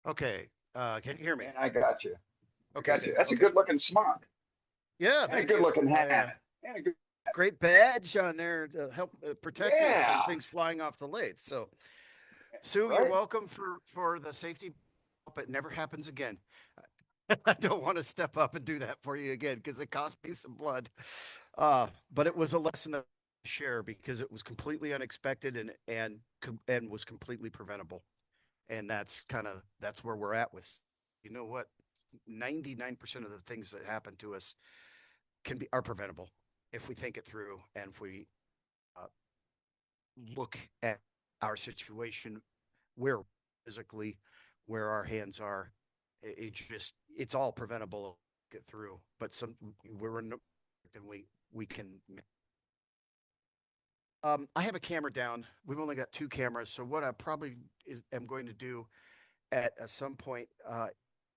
Okay. Can you hear me? And I got you. I Okay, got you. good. That's a Okay. good looking smock Yeah, and a thank good you. looking I hat and a good. great badge on there to help protect me from Yeah. things flying off the lathe. So, Sue, you're Right. welcome for the safety. Hope it never happens again. I don't want to step up and do that for you again because it cost me some blood. But it was a lesson to share because it was completely unexpected and was completely preventable. And that's where we're at with, you know what, 99% of the things that happen to us are preventable if we think it through and if we uh, look at our situation, where physically, where our hands are. It's all preventable. Get through, but we're in, and we can. I have a camera down. We've only got two cameras, so what I probably am going to do at some point,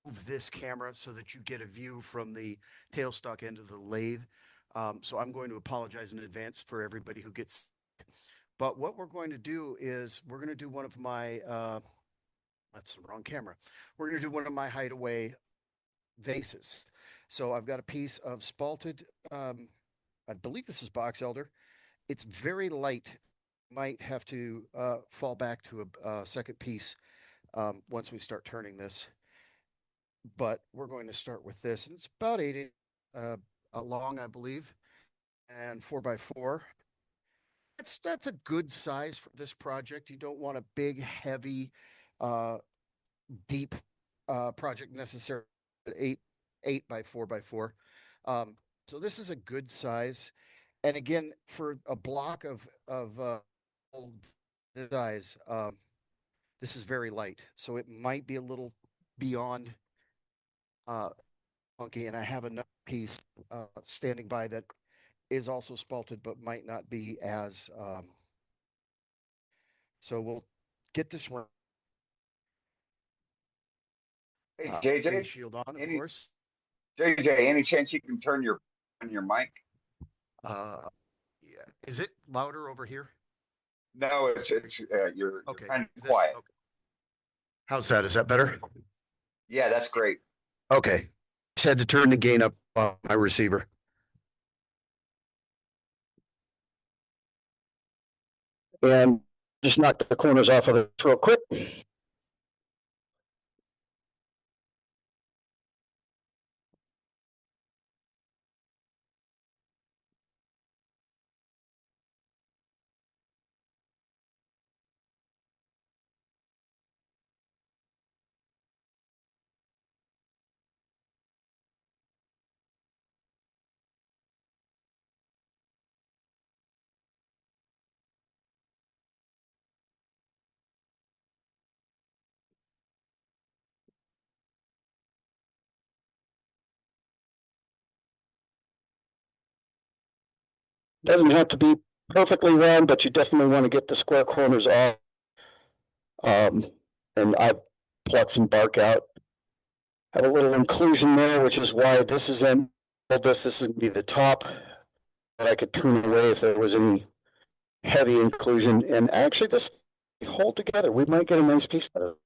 move this camera so that you get a view from the tailstock end of the lathe. So I'm going to apologize in advance for everybody who gets. But what we're going to do is we're going to do one of my. That's the wrong camera. We're going to do one of my Hideaway vases. So I've got a piece of spalted. I believe this is box elder. It's very light. Might have to fall back to a second piece once we start turning this. But we're going to start with this, and it's about 8 uh, long, I believe, and 4x4. That's a good size for this project. You don't want a big, heavy, uh, deep project necessarily. Eight by 4x4. Um, so this is a good size, and again, for a block of old size, this is very light. So it might be a little beyond uh, funky, and I have another piece standing by that is also spalted, but might not be as. So we'll get this one. Hey Face JJ, shield on, of any course. JJ, any chance you can turn your on your mic? Uh, yeah. Is it louder over here? No, it's you're Okay. kind of Is this quiet. okay? How's that? Is that better? Yeah, that's great. Okay. Just had to turn the gain up on my receiver. And just knock the corners off of this real quick. Doesn't have to be perfectly round, but you definitely want to get the square corners off. Um, and I plucked some bark out. Have a little inclusion there, which is why this is in. This is going to be the top that I could turn away if there was any heavy inclusion. And actually, this hold together, we might get a nice piece out of it.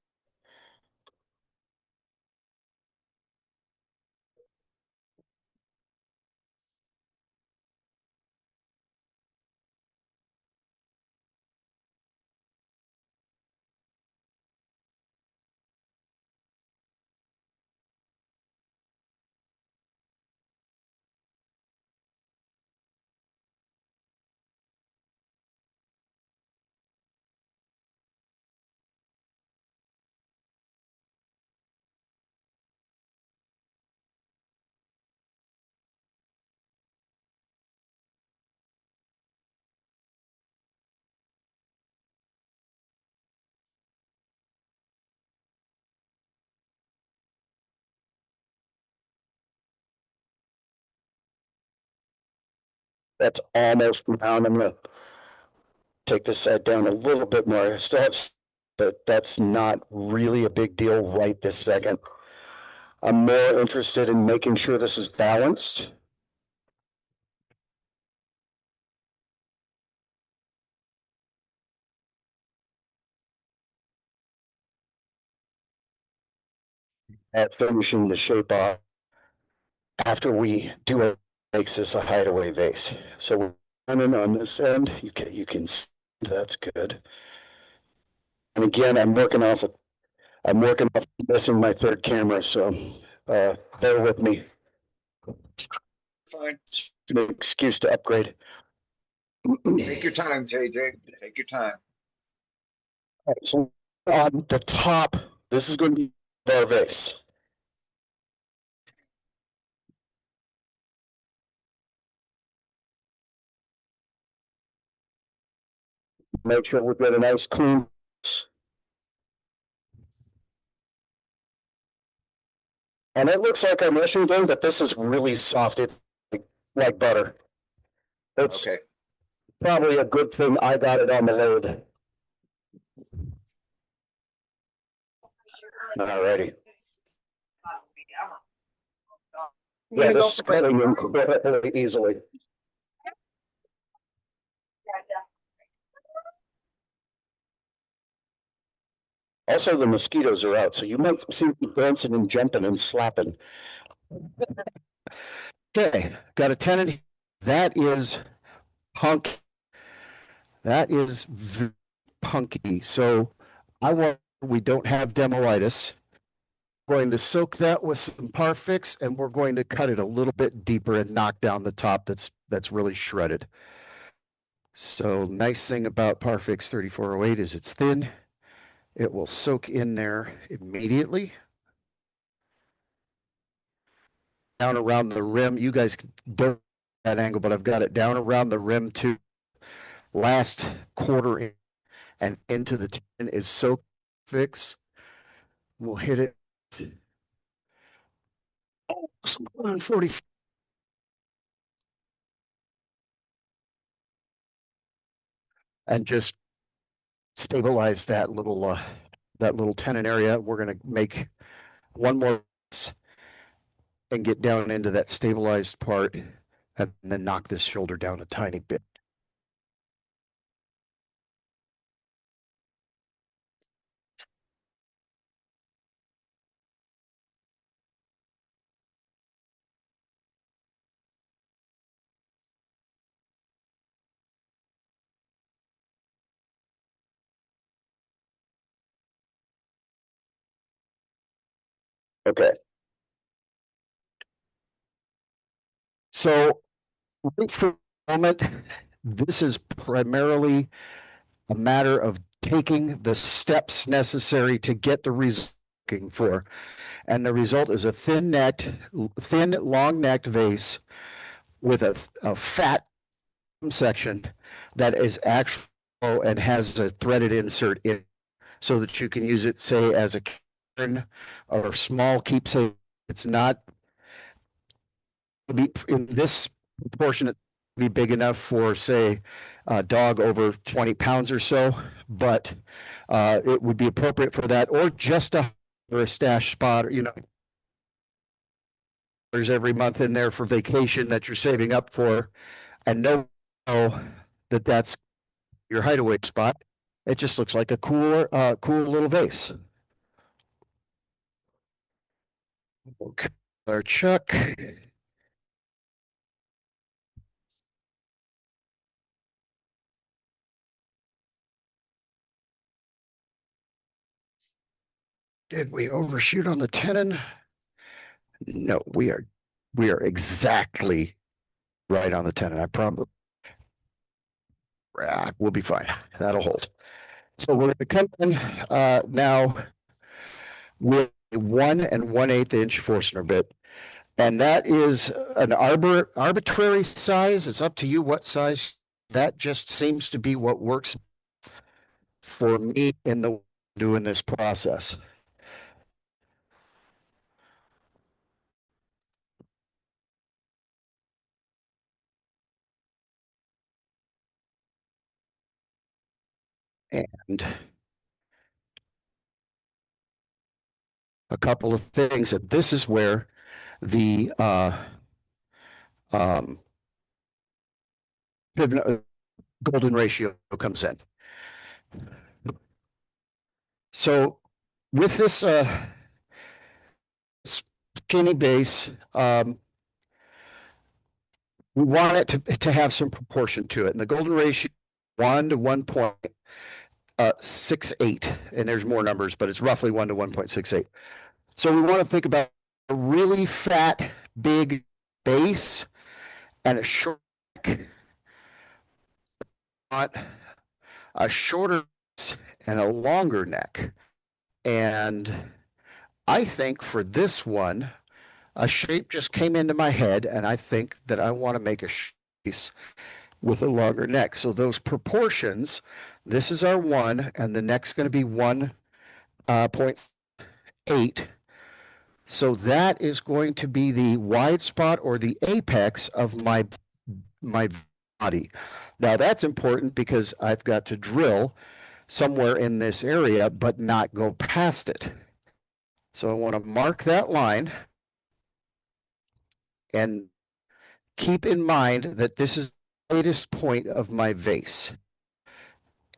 That's almost round. I'm going to take this side down a little bit more. I still have, but that's not really a big deal right this second. I'm more interested in making sure this is balanced. at finishing the shape off after we do it, makes this a hideaway vase. So we're running on this end. You can see that's good. And again, I'm working off missing my third camera, so bear with me. Fine. It's an excuse to upgrade. Take your time, JJ. Take your time. So on the top, this is going to be our vase. Make sure we've got a nice clean. And it looks like our meshing game, but this is really soft. It's like butter. It's Okay. probably a good thing I got it on the load. Alrighty. Yeah, this is cutting incredibly easily. Also, the mosquitoes are out, so you might see me dancing and jumping and slapping. Okay, got a tenant. That is punk. That is punky. So we don't have demoitis. Going to soak that with some Parfix, and we're going to cut it a little bit deeper and knock down the top that's really shredded. So nice thing about Parfix 3408 is it's thin. It will soak in there immediately. Down around the rim, you guys don't that angle, but I've got it down around the rim too. Last quarter in and into the tin is soak fix. We'll hit it 140. And just stabilize that little tenon area. We're going to make one more and get down into that stabilized part and then knock this shoulder down a tiny bit. Okay. So right for the moment, this is primarily a matter of taking the steps necessary to get the result you're looking for. And the result is a thin, long necked vase with a fat section that is actual and has a threaded insert in so that you can use it, say, as a cairn or small keepsake. It's not in this proportion, it be big enough for, say, a dog over 20 pounds or so, but it would be appropriate for that, or just a stash spot, there's every month in there for vacation that you're saving up for, and know that that's your hideaway spot. It just looks like a cool little vase. Okay, our Chuck. Did we overshoot on the tenon? No, we are exactly right on the tenon. I promise. We'll be fine. That'll hold. So we're going to come in now with a 1 1/8 inch Forstner bit. And that is an arbitrary size. It's up to you what size. That just seems to be what works for me in the doing this process. And a couple of things, and this is where the um, golden ratio comes in. So with this skinny base. We want it to have some proportion to it. And the golden ratio 1 to 1.68, and there's more numbers, but it's roughly 1 to 1.68. So we want to think about a really fat, big base and a short neck. Want a shorter base and a longer neck. And I think for this one, a shape just came into my head, and I think that I want to make a base with a longer neck. So those proportions, this is our 1, and the neck's going to be 1.8. So that is going to be the wide spot or the apex of my body. Now that's important because I've got to drill somewhere in this area, but not go past it. So I want to mark that line and keep in mind that this is the latest point of my vase.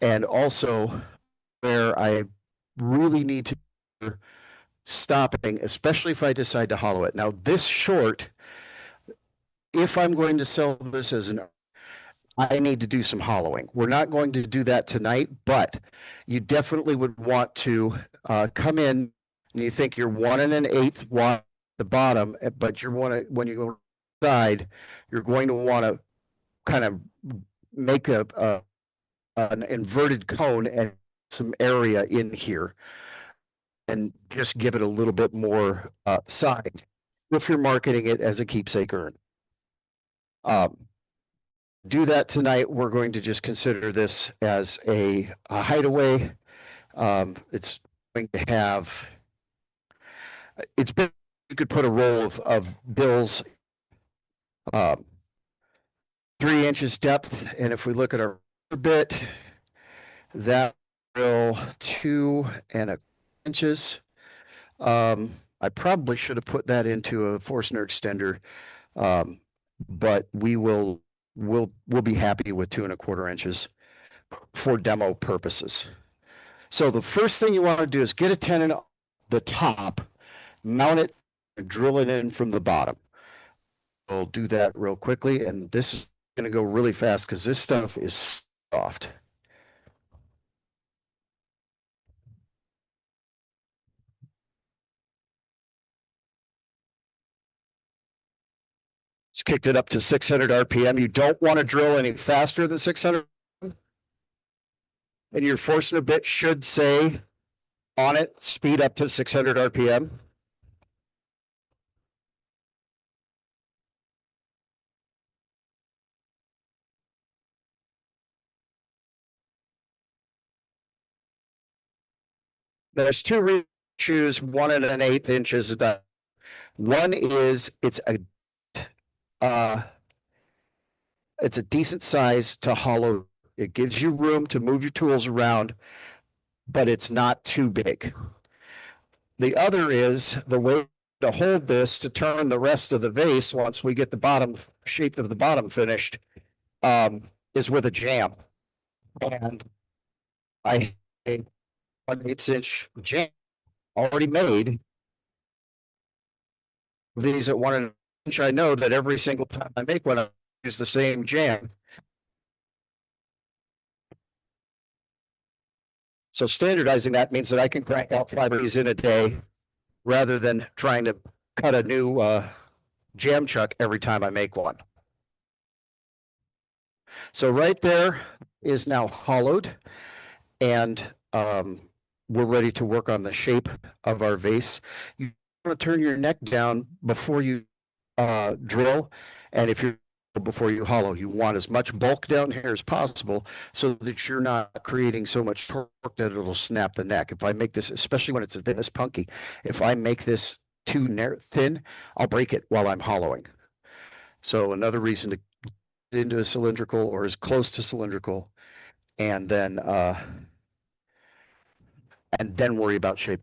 And also where I really need to stopping, especially if I decide to hollow it. Now this short, if I'm going to sell this as an, I need to do some hollowing. We're not going to do that tonight, but you definitely would want to come in and you think you're 1 1/8 wide at the bottom, but you're when you go side, you're going to want to kind of make an inverted cone and some area in here and just give it a little bit more size if you're marketing it as a keepsake urn. Do that tonight. We're going to just consider this as a hideaway. It's going to have, it's been, you could put a roll of bills, 3 inches depth. And if we look at our bit, that drill 2 inches. I probably should have put that into a Forstner extender, but we'll be happy with 2 1/4 inches for demo purposes. So the first thing you want to do is get a tenon on the top, mount it, and drill it in from the bottom. We'll do that real quickly, and this is going to go really fast because this stuff is soft. It's kicked it up to 600 RPM. You don't want to drill any faster than 600. And your Forstner bit should say on it, speed up to 600 RPM. There's 2 reasons to choose 1 1/8 inches. One is it's a decent size to hollow. It gives you room to move your tools around, but it's not too big. The other is the way to hold this to turn the rest of the vase once we get the bottom shape of the bottom finished is with a jam. And I have a 1/8 inch jam already made. These at 1 inch, I know that every single time I make one, I use the same jam. So standardizing that means that I can crank out 5 of these in a day rather than trying to cut a new jam chuck every time I make one. So right there is now hollowed, and we're ready to work on the shape of our vase. You want to turn your neck down before you drill, and if you're before you hollow, you want as much bulk down here as possible so that you're not creating so much torque that it'll snap the neck. If I make this, especially when it's this punky, if I make this too thin, I'll break it while I'm hollowing. So another reason to get into a cylindrical or as close to cylindrical, and then worry about shape.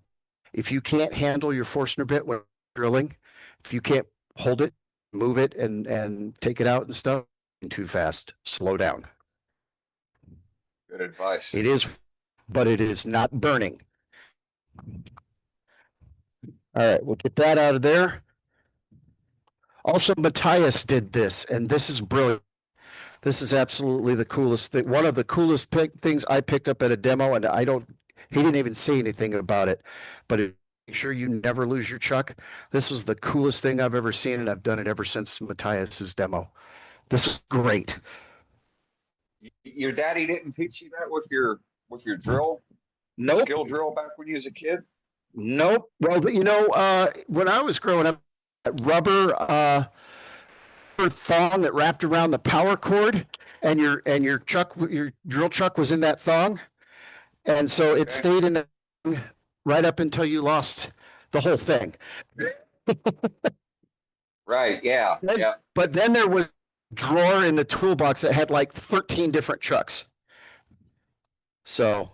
If you can't handle your Forstner bit when drilling, if you can't hold it, move it and take it out and stuff, too fast, slow down. Good advice. It is, but it is not burning. All right, we'll get that out of there. Also, Matthias did this, and this is brilliant. This is absolutely the coolest thing. One of the coolest things I picked up at a demo, and he didn't even say anything about it, but make sure you never lose your chuck. This was the coolest thing I've ever seen, and I've done it ever since Matthias's demo. This was great. Your daddy didn't teach you that with your drill, your Nope. skill drill back when you was a kid? Nope. Well, when I was growing up, that rubber thong that wrapped around the power cord, and your drill chuck was in that thong, and so it Okay. stayed in the right up until you lost the whole thing. Right. Yeah. Then- Yeah. But then there was a drawer in the toolbox that had like 13 different chucks. So,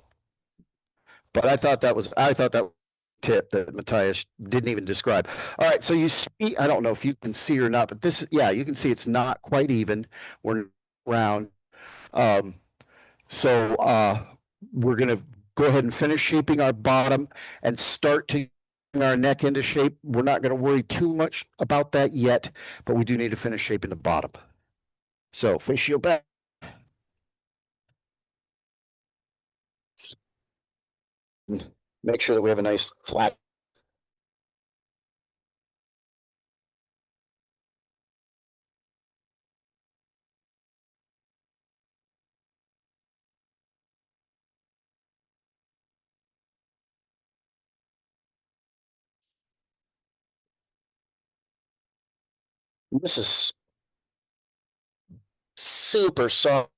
but I thought that was a tip that Matthias didn't even describe. All right, so you see, I don't know if you can see or not, but yeah, you can see it's not quite even. We're round. So we're gonna go ahead and finish shaping our bottom and start to bring our neck into shape. We're not gonna worry too much about that yet, but we do need to finish shaping the bottom. So face shield back. Make sure that we have a nice flat. This is super soft,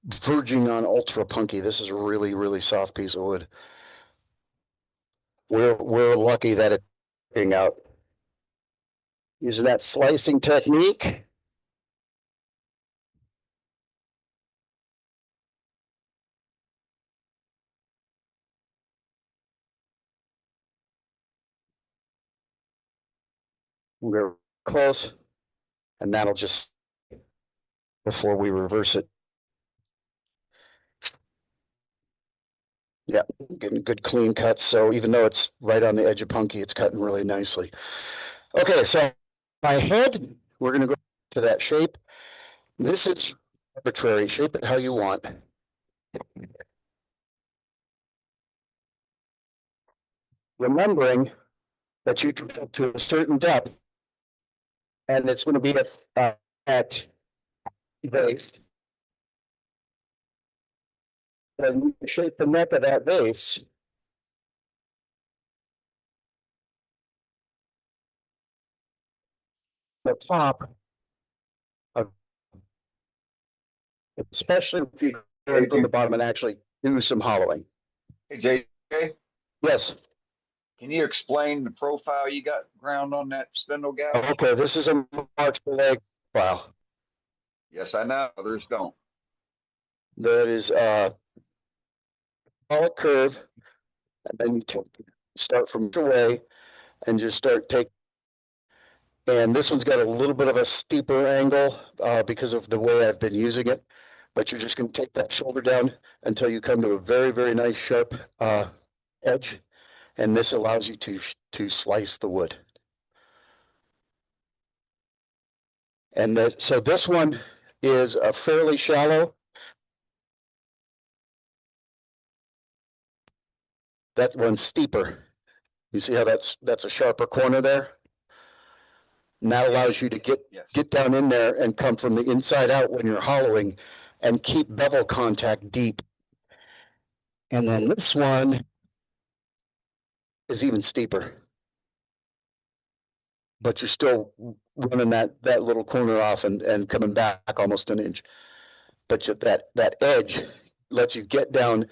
verging on ultra punky. This is a really, really soft piece of wood. We're lucky that it's working out. Using that slicing technique. We're close, and that'll just before we reverse it. Yeah, getting good clean cuts. So even though it's right on the edge of punky, it's cutting really nicely. Okay, so my head, we're going to go to that shape. This is arbitrary. Shape it how you want. Remembering that you drill to a certain depth, and it's going to be at base. And you shape the neck of that base. The top of, especially if you go from the bottom and actually do some hollowing. Hey, JJ, Yes. can you explain the profile you got ground on that spindle gouge? Okay, this is a March leg file. Yes, I know. Others don't. That is call it curve, and then you start from away and just start taking. And this one's got a little bit of a steeper angle because of the way I've been using it. But you're just going to take that shoulder down until you come to a very, very nice sharp edge. And this allows you to slice the wood. And so this one is a fairly shallow. That one's steeper. You see how that's a sharper corner there? And that allows you to get down in there and come from the inside out when you're hollowing and keep bevel contact deep. And then this one is even steeper. But you're still running that little corner off and coming back almost an inch. But that edge lets you get down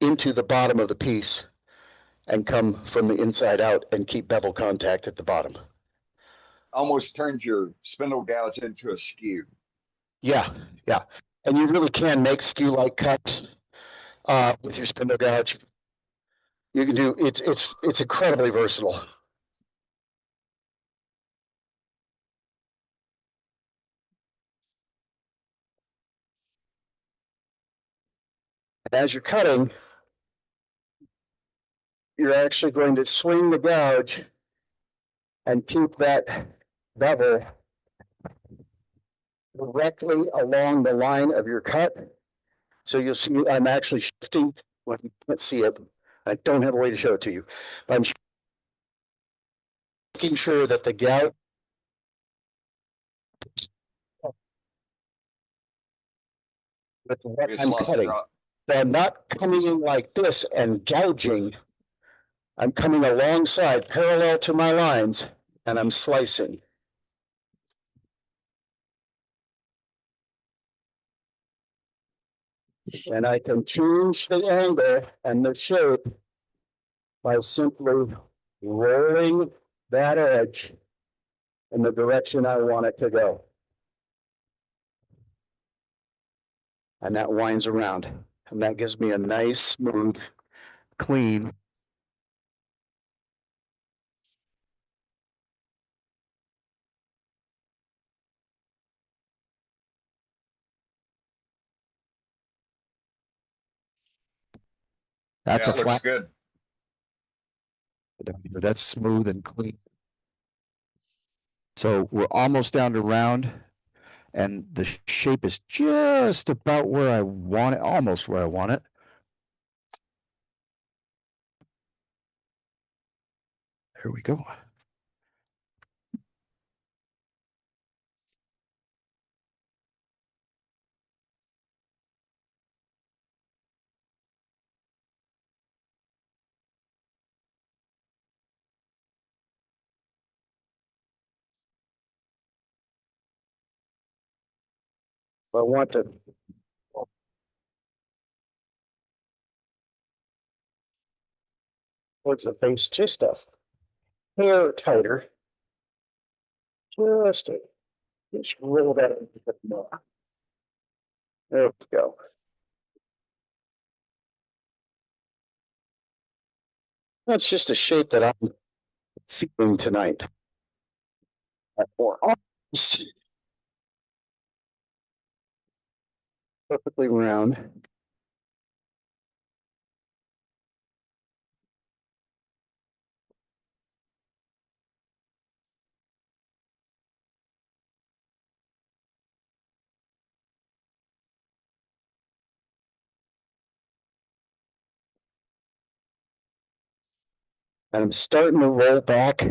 into the bottom of the piece and come from the inside out and keep bevel contact at the bottom. Almost turns your spindle gouge into a skew. Yeah, yeah. And you really can make skew-like cuts with your spindle gouge. You can do it's incredibly versatile. And as you're cutting, you're actually going to swing the gouge and keep that bevel directly along the line of your cut. So you'll see I'm actually shifting. Well, you can't see it. I don't have a way to show it to you, but I'm making sure that the gout with what We just I'm lost you, cutting. Rob. So I'm not coming in like this and gouging. I'm coming alongside, parallel to my lines, and I'm slicing. And I can change the angle and the shape by simply rolling that edge in the direction I want it to go. And that winds around. And that gives me a nice, smooth, clean. That's Yeah, a it looks flat. good. That's smooth and clean. So we're almost down to round, and the shape is just about where I want it, almost where I want it. Here we go. I want to towards the base just a hair tighter. Just roll that a bit more. There we go. That's just a shape that I'm feeling tonight. Or almost perfectly round. And I'm starting to roll back.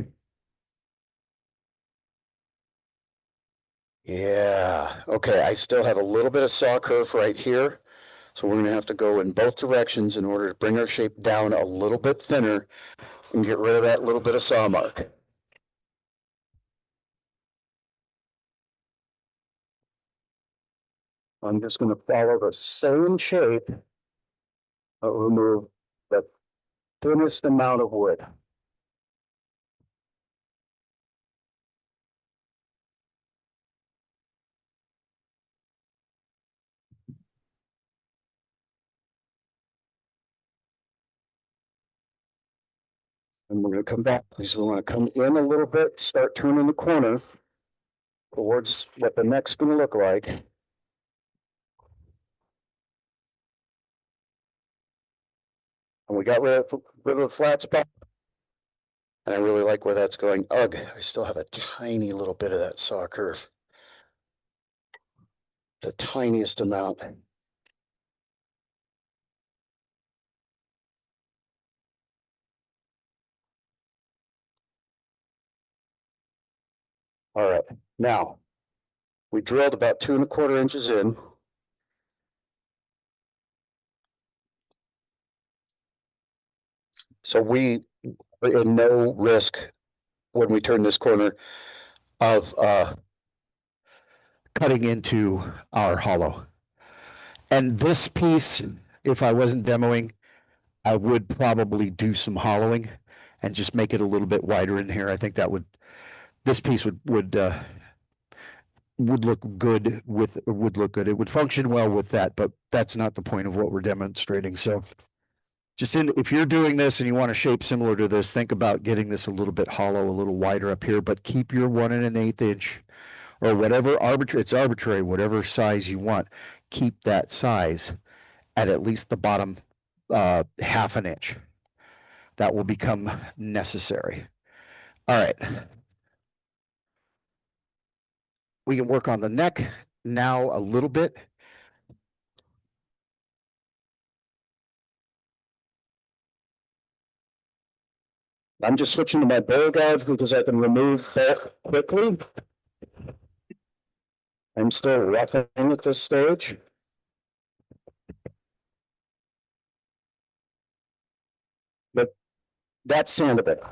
Yeah. Okay. I still have a little bit of saw curve right here. So we're going to have to go in both directions in order to bring our shape down a little bit thinner and get rid of that little bit of saw mark. I'm just going to follow the same shape, but remove the thinnest amount of wood. And we're going to come back. So we want to come in a little bit, start turning the corner towards what the neck's going to look like. And we got rid of the flat spot. And I really like where that's going. Ugh, I still have a tiny little bit of that saw curve. The tiniest amount. All right, now we drilled about 2¼ inches in. So we are in no risk when we turn this corner of cutting into our hollow. And this piece, if I wasn't demoing, I would probably do some hollowing and just make it a little bit wider in here. I think that would, this piece would look good would look good. It would function well with that, but that's not the point of what we're demonstrating. So just if you're doing this and you want a shape similar to this, think about getting this a little bit hollow, a little wider up here, but keep your 1 1/8 inch or whatever arbitrary, it's arbitrary, whatever size you want, keep that size at least the bottom 1/2 inch. That will become necessary. All right. We can work on the neck now a little bit. I'm just switching to my bowl gouge because I can remove that quickly. I'm still roughing at this stage. But that's sandable.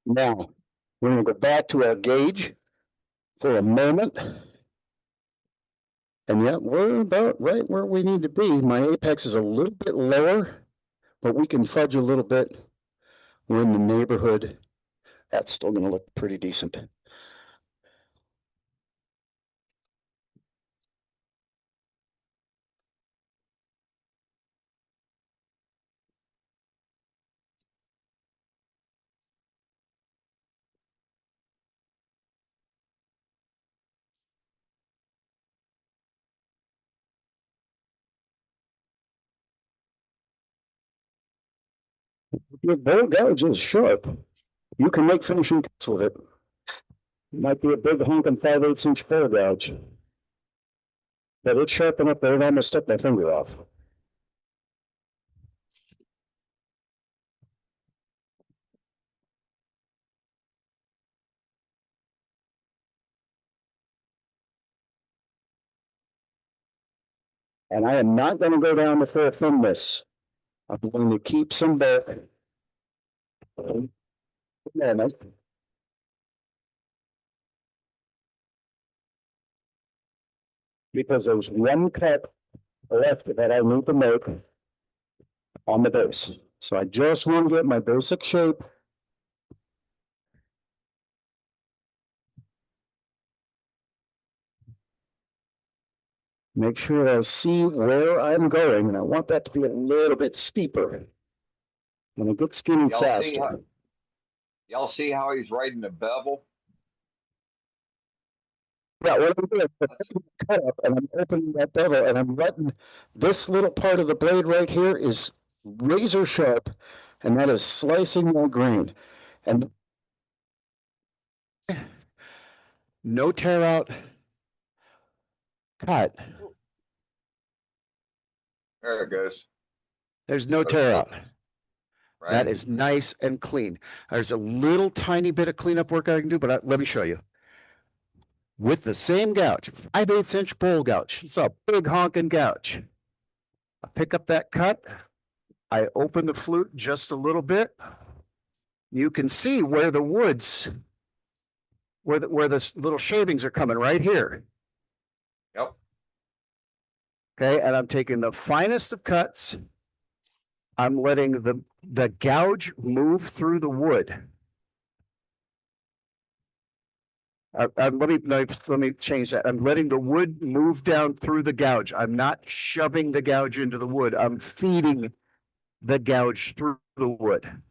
Now, we're going to go back to our gauge for a moment. And yet we're about right where we need to be. My apex is a little bit lower, but we can fudge a little bit. We're in the neighborhood. That's still going to look pretty decent. Your bowl gouge is sharp. You can make finishing cuts with it. It might be a big honking 5/8" bowl gouge. But it's sharp enough that it almost took my finger off. And I am not going to go down to full thinness. I'm going to keep some back. Because there's one cut left that I need to make on the base. So I just want to get my basic shape. Make sure I see where I'm going, and I want that to be a little bit steeper. When it gets skinny faster. Y'all see how he's riding the bevel? Yeah, what I'm doing is cut up and I'm opening that bevel and I'm letting this little part of the blade right here is razor sharp, and that is slicing my grain. And no tear out cut. There it goes. There's no tear out. Right. That is nice and clean. There's a little tiny bit of cleanup work I can do, but let me show you. With the same gouge, 5/8" bowl gouge. It's a big honking gouge. I pick up that cut. I open the flute just a little bit. You can see where the woods, where the little shavings are coming right here. Yep. Okay, and I'm taking the finest of cuts. I'm letting the gouge move through the wood. Let me change that. I'm letting the wood move down through the gouge. I'm not shoving the gouge into the wood. I'm feeding the gouge through the wood.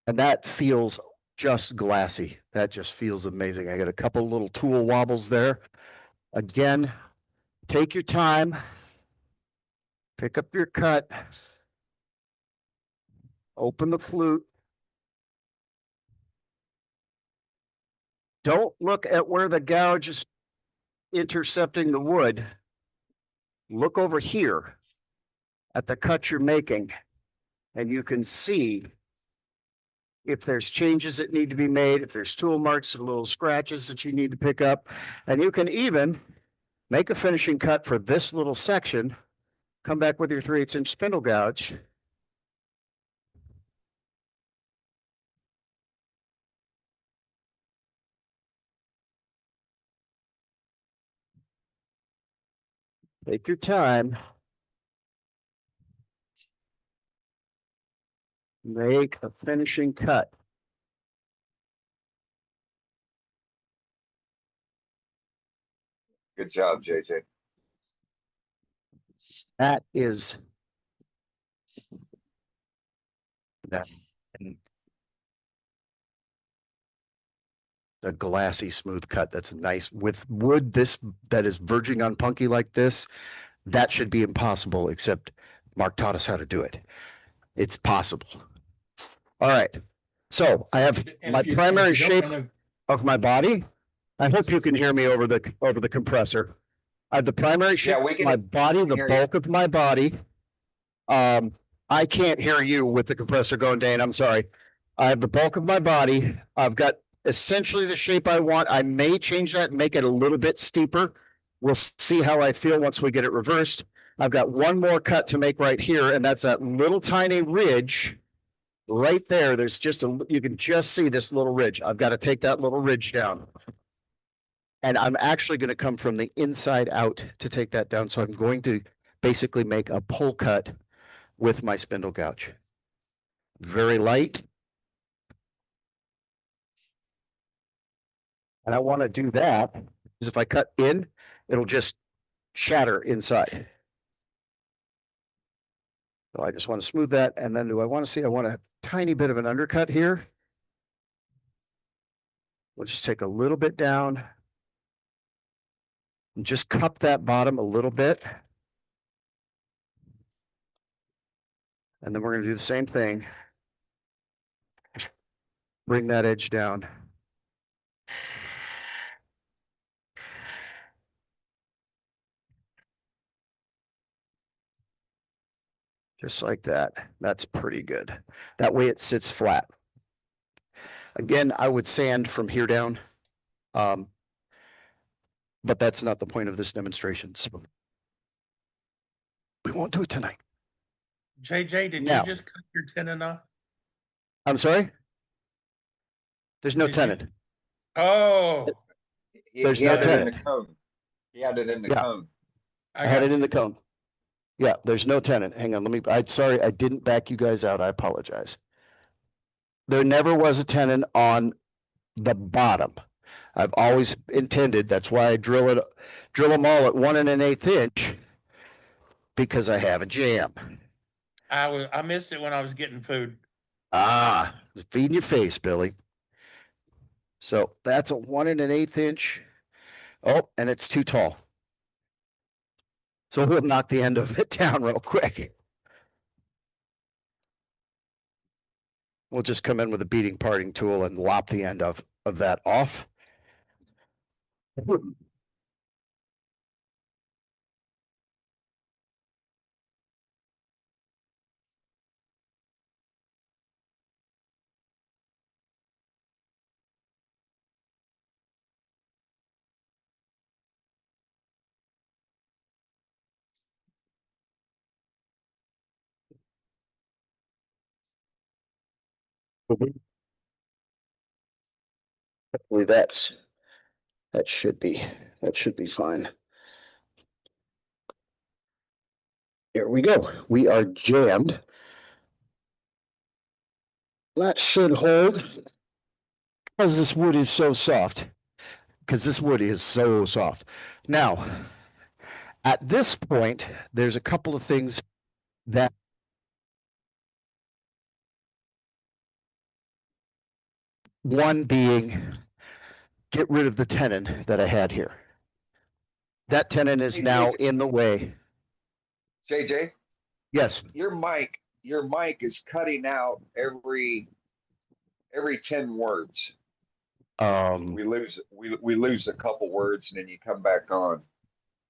And that feels just glassy. That just feels amazing. I got a couple little tool wobbles there. Again, take your time. Pick up your cut. Open the flute. Don't look at where the gouge is intercepting the wood. Look over here at the cut you're making, and you can see if there's changes that need to be made, if there's tool marks and little scratches that you need to pick up. And you can even make a finishing cut for this little section, come back with your 3/8 inch spindle gouge. Take your time. Make a finishing cut. Good job, JJ. That is that. A glassy smooth cut. That's nice with wood that is verging on punky like this. That should be impossible, except Mark taught us how to do it. It's possible. All right. So I have my primary shape of my body. I hope you can hear me over the compressor. I have the primary shape Yeah, we of can my body, the hear you. bulk of my body. I can't hear you with the compressor going, Dane. I'm sorry. I have the bulk of my body. I've got essentially the shape I want. I may change that and make it a little bit steeper. We'll see how I feel once we get it reversed. I've got one more cut to make right here, and that's that little tiny ridge right there. There's just you can just see this little ridge. I've got to take that little ridge down. And I'm actually going to come from the inside out to take that down. So I'm going to basically make a pull cut with my spindle gouge. Very light. And I want to do that because if I cut in, it'll just shatter inside. So I just want to smooth that. And then do I want to see, I want a tiny bit of an undercut here. We'll just take a little bit down and just cup that bottom a little bit. And then we're going to do the same thing. Just bring that edge down. Just like that. That's pretty good. That way it sits flat. Again, I would sand from here down. But that's not the point of this demonstration. So we won't do it tonight. JJ, did Now. you just cut your tenon off? I'm sorry? There's no Did you- tenon. Oh, There's he no had it in tenon. the cone. He had it in the Yeah. cone. I had got it in you. the cone. Yeah, there's no tenon. Hang on, I'm sorry, I didn't back you guys out. I apologize. There never was a tenon on the bottom. I've always intended, that's why I drill them all at 1 1/8 inch because I have a jam. I missed it when I was getting food. Ah, feeding your face, Billy. So that's a 1 1/8 inch. Oh, and it's too tall. So we'll knock the end of it down real quick. We'll just come in with a beating parting tool and lop the end of that off. Hopefully that should be fine. Here we go. We are jammed. That should hold because this wood is so soft. Now, at this point, there's a couple of things that one being get rid of the tenon that I had here. That tenon is now in the way. JJ, Yes. your mic is cutting out every 10 words. We lose a couple words and then you come back on.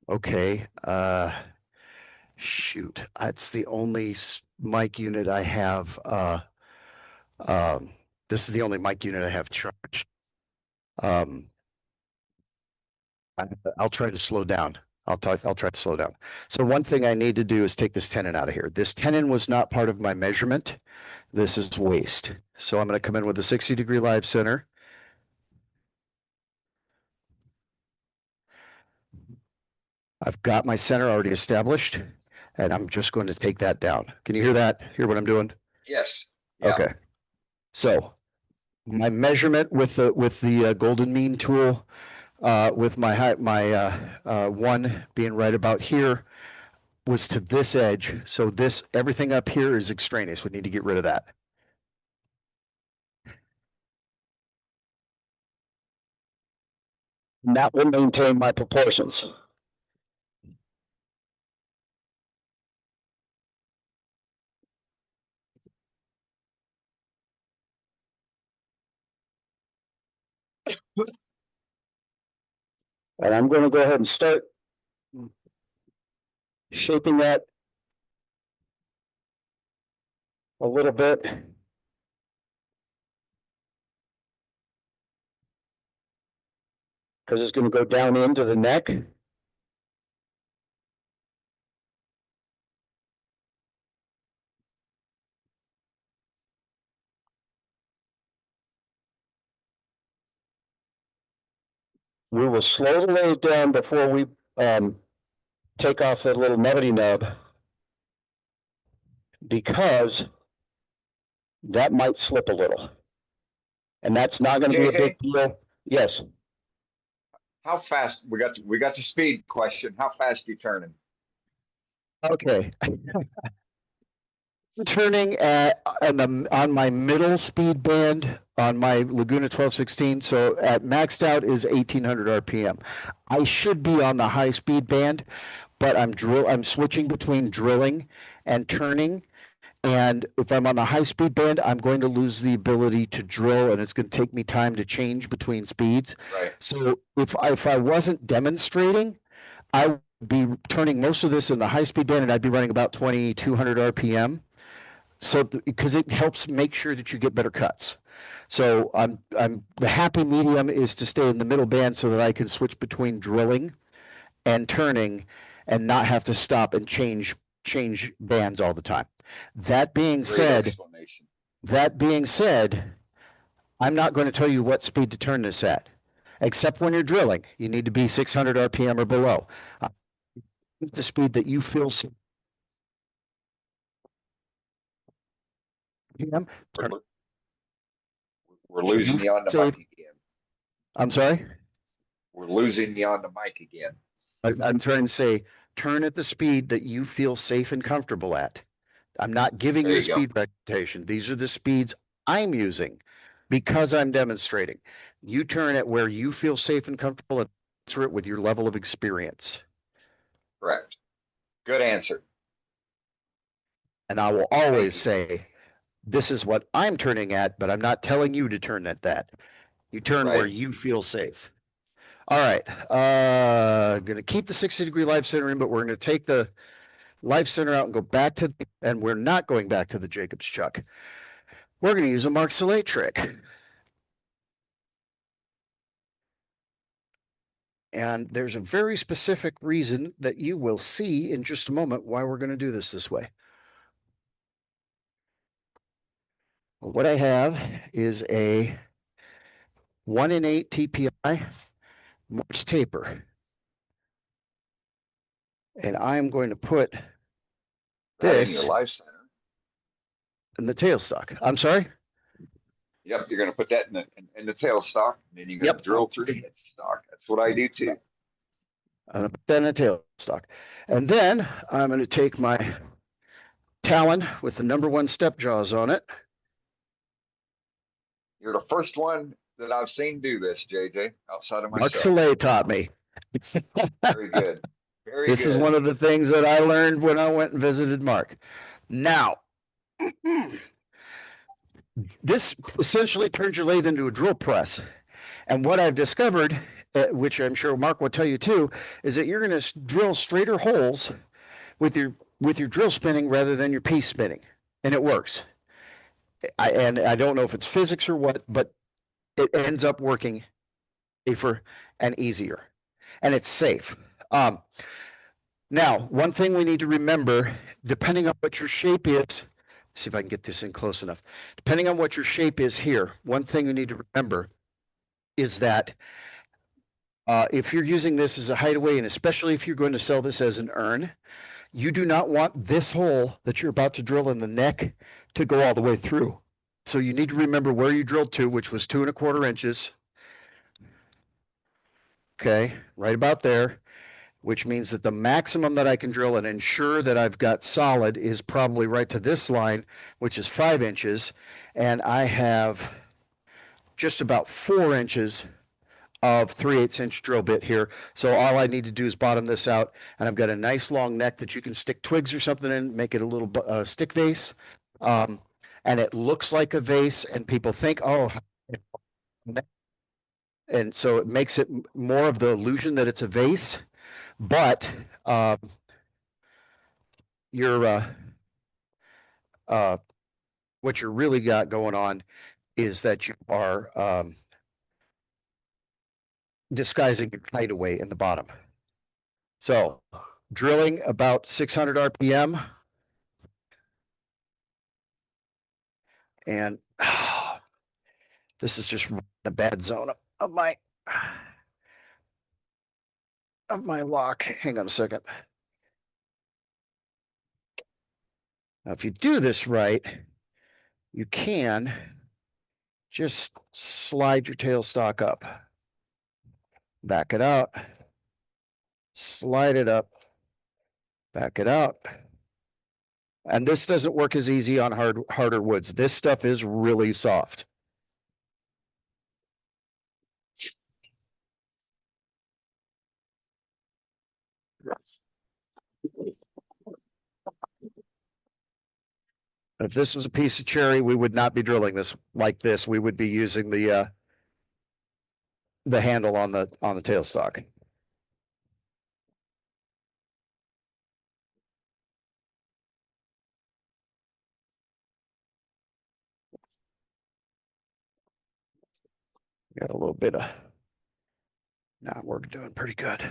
Okay. Shoot. That's the only mic unit I have. This is the only mic unit I have charged. I'll try to slow down. I'll try to slow down. So one thing I need to do is take this tenon out of here. This tenon was not part of my measurement. This is waste. So I'm going to come in with a 60-degree live center. I've got my center already established, and I'm just going to take that down. Can you hear that? Hear what I'm doing? Yes. Yeah. Okay. So my measurement with the golden mean tool, with my one being right about here, was to this edge. So everything up here is extraneous. We need to get rid of that. And that will maintain my proportions. And I'm going to go ahead and start shaping that a little bit. Because it's going to go down into the neck. We will slowly lay it down before we take off that little nubbity nub, because that might slip a little. And that's not going to be a big deal. Yes. How fast we got the speed question. How fast you turning? Okay. Turning on my middle speed band on my Laguna 1216. So at maxed out is 1800 RPM. I should be on the high speed band, but I'm switching between drilling and turning. And if I'm on the high speed band, I'm going to lose the ability to drill, and it's going to take me time to change between speeds. Right. So if I wasn't demonstrating, I would be turning most of this in the high speed band, and I'd be running about 2200 RPM. So because it helps make sure that you get better cuts. So the happy medium is to stay in the middle band so that I can switch between drilling and turning and not have to stop and change bands all the time. That being said, I'm not going to tell you what speed to turn this at, except when you're drilling. You need to be 600 RPM or below. The speed that you feel. We're losing you on the mic again. I'm sorry? We're losing you on the mic again. I'm trying to say, turn at the speed that you feel safe and comfortable at. I'm not giving you a speed recommendation. These are the speeds I'm using because I'm demonstrating. You turn at where you feel safe and comfortable and answer it with your level of experience. Correct. Good answer. And I will always say, this is what I'm turning at, but I'm not telling you to turn at that. You turn where you feel safe. All right. Going to keep the 60-degree live center in, but we're going to take the live center out and go back to, and we're not going back to the Jacobs chuck. We're going to use a Mark Salé trick. And there's a very specific reason that you will see in just a moment why we're going to do this way. What I have is a 1 in 8 TPI Marks taper. And I'm going to put this in your live center. In the tailstock. I'm sorry? Yep, you're going to put that in the tailstock, and then you're going to drill through the headstock. That's what I do too. I'm going to put that in the tailstock. And then I'm going to take my Talon with the #1 step jaws on it. You're the first one that I've seen do this, JJ, outside of myself. Mark Salé taught me. Very good. Very good. This is one of the things that I learned when I went and visited Mark. Now, this essentially turns your lathe into a drill press. And what I've discovered, which I'm sure Mark will tell you too, is that you're going to drill straighter holes with your drill spinning rather than your piece spinning. And it works. and I don't know if it's physics or what, but it ends up working safer and easier, and it's safe. Now, one thing we need to remember, depending on what your shape is, see if I can get this in close enough. Depending on what your shape is here, one thing you need to remember is that if you're using this as a hideaway, and especially if you're going to sell this as an urn, you do not want this hole that you're about to drill in the neck to go all the way through. So you need to remember where you drilled to, which was 2¼ inches. Okay, right about there, which means that the maximum that I can drill and ensure that I've got solid is probably right to this line, which is 5 inches. And I have just about 4 inches of 3/8 inch drill bit here. So all I need to do is bottom this out, and I've got a nice long neck that you can stick twigs or something in, make it a little stick vase. And it looks like a vase, and people think, oh, and so it makes it more of the illusion that it's a vase. But you're what you're really got going on is that you are disguising your hideaway in the bottom. So drilling about 600 RPM. And this is just a bad zone of my lock. Hang on a second. Now, if you do this right, you can just slide your tailstock up, back it out, slide it up, back it out. And this doesn't work as easy on harder woods. This stuff is really soft. If this was a piece of cherry, we would not be drilling this like this. We would be using the handle on the tailstock. Got a little bit of. Nah, we're doing pretty good.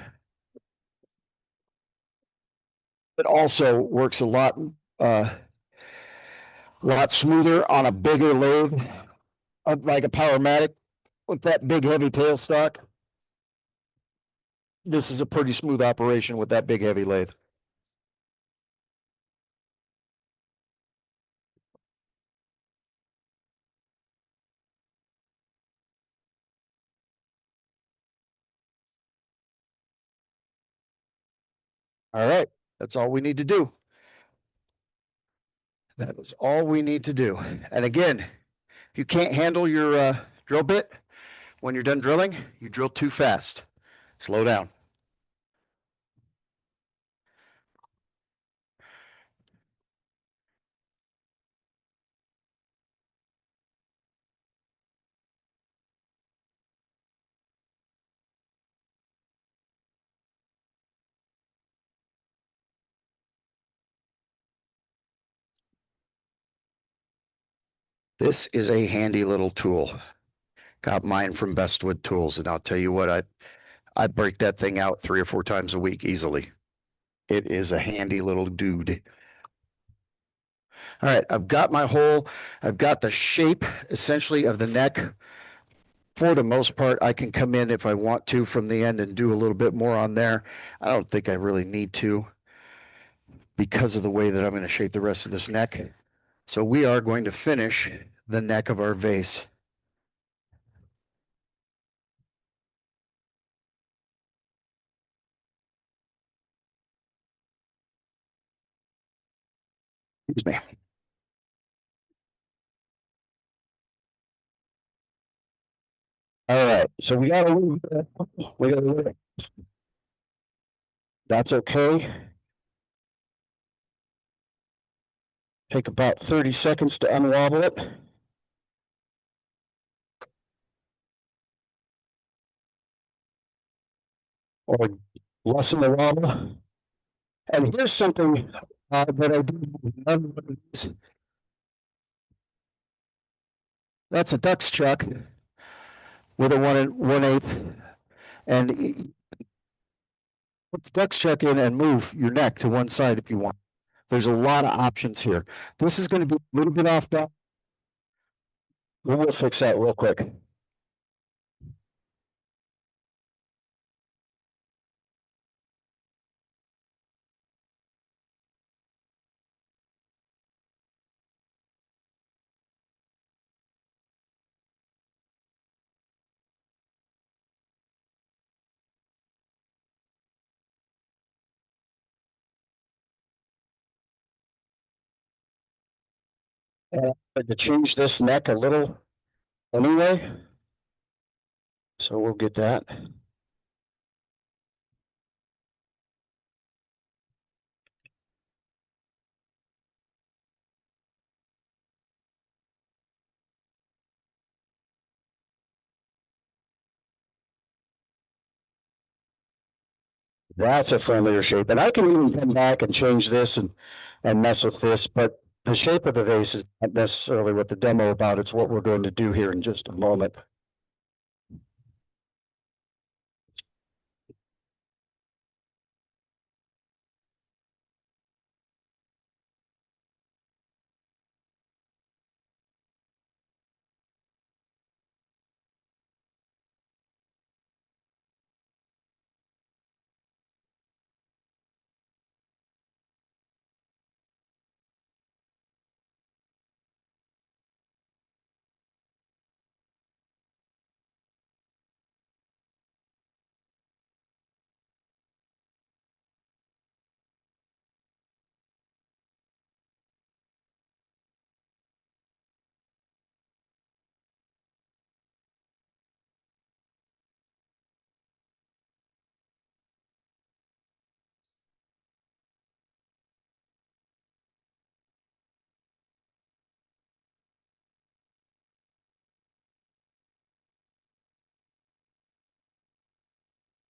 It also works a lot smoother on a bigger lathe, like a Powermatic with that big heavy tailstock. This is a pretty smooth operation with that big heavy lathe. All right, that's all we need to do. That is all we need to do. And again, if you can't handle your drill bit when you're done drilling, you drill too fast. Slow down. This is a handy little tool. Got mine from Bestwood Tools, and I'll tell you what, I break that thing out 3 or 4 times a week easily. It is a handy little dude. All right, I've got my hole. I've got the shape essentially of the neck. For the most part, I can come in if I want to from the end and do a little bit more on there. I don't think I really need to because of the way that I'm going to shape the rest of this neck. So we are going to finish the neck of our vase. Excuse me. All right, so we got a little bit. That's okay. Take about 30 seconds to unravel it. Or lessen the wobble. And here's something that I do. That's a duck's chuck with a 1 1/8. And put the duck's chuck in and move your neck to one side if you want. There's a lot of options here. This is going to be a little bit off balance. We'll fix that real quick. And I had to change this neck a little anyway. So we'll get that. That's a friendlier shape. And I can even come back and change this and mess with this, but the shape of the vase is not necessarily what the demo about. It's what we're going to do here in just a moment.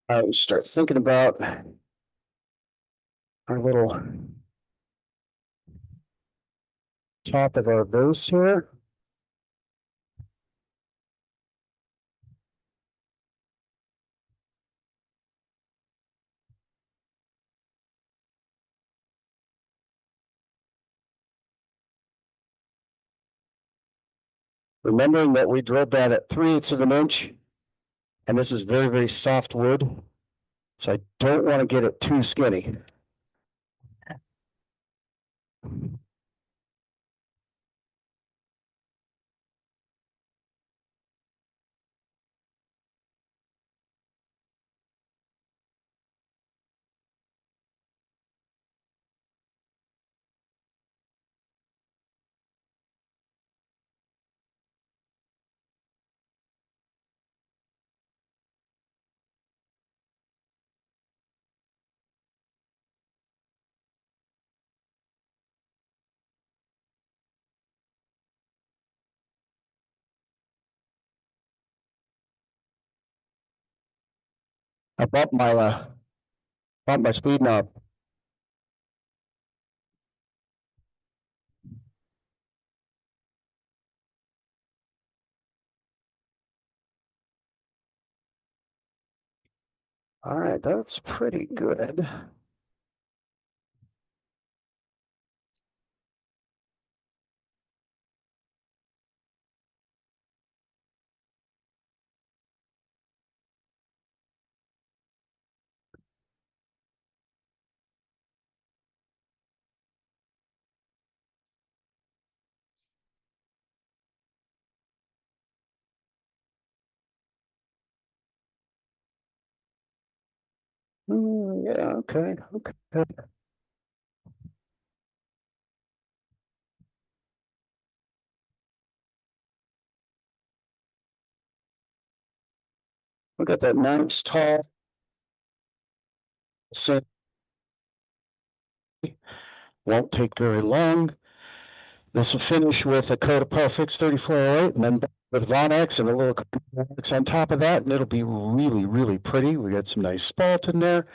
All right, we start thinking about our little top of our vase here. Remembering that we drilled that at 3/8 of an inch, and this is very, very soft wood. So I don't want to get it too skinny. I bumped my speed knob. All right, that's pretty good. Yeah, okay, okay. We got that nice tall set. Won't take very long. This will finish with a coat of Parfix 3408 and then with Vonex and a little Vonex on top of that, and it'll be really, really pretty. We got some nice spalt in there.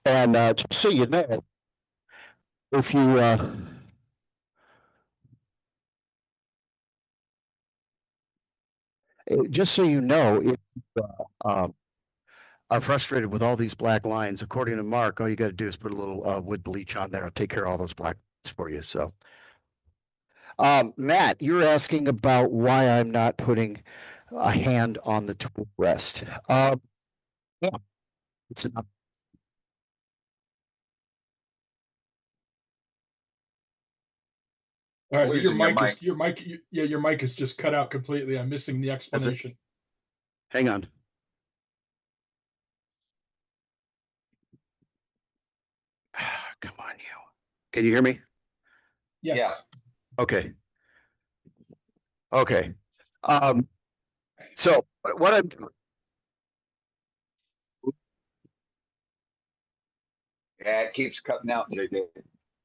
And just so you know, if you just so you know, if um, are frustrated with all these black lines, according to Mark, all you got to do is put a little wood bleach on there. I'll take care of all those black lines for you. So, Matt, you're asking about why I'm not putting a hand on the tool rest. Yeah, it's not. All right, your Losing your mic is mic. your mic. Yeah, your mic is just cut out completely. I'm missing the explanation. Hang on. Come on, you. Can you hear me? Yes. Yeah. Okay. Okay. So what I'm Yeah, it keeps cutting out, JJ.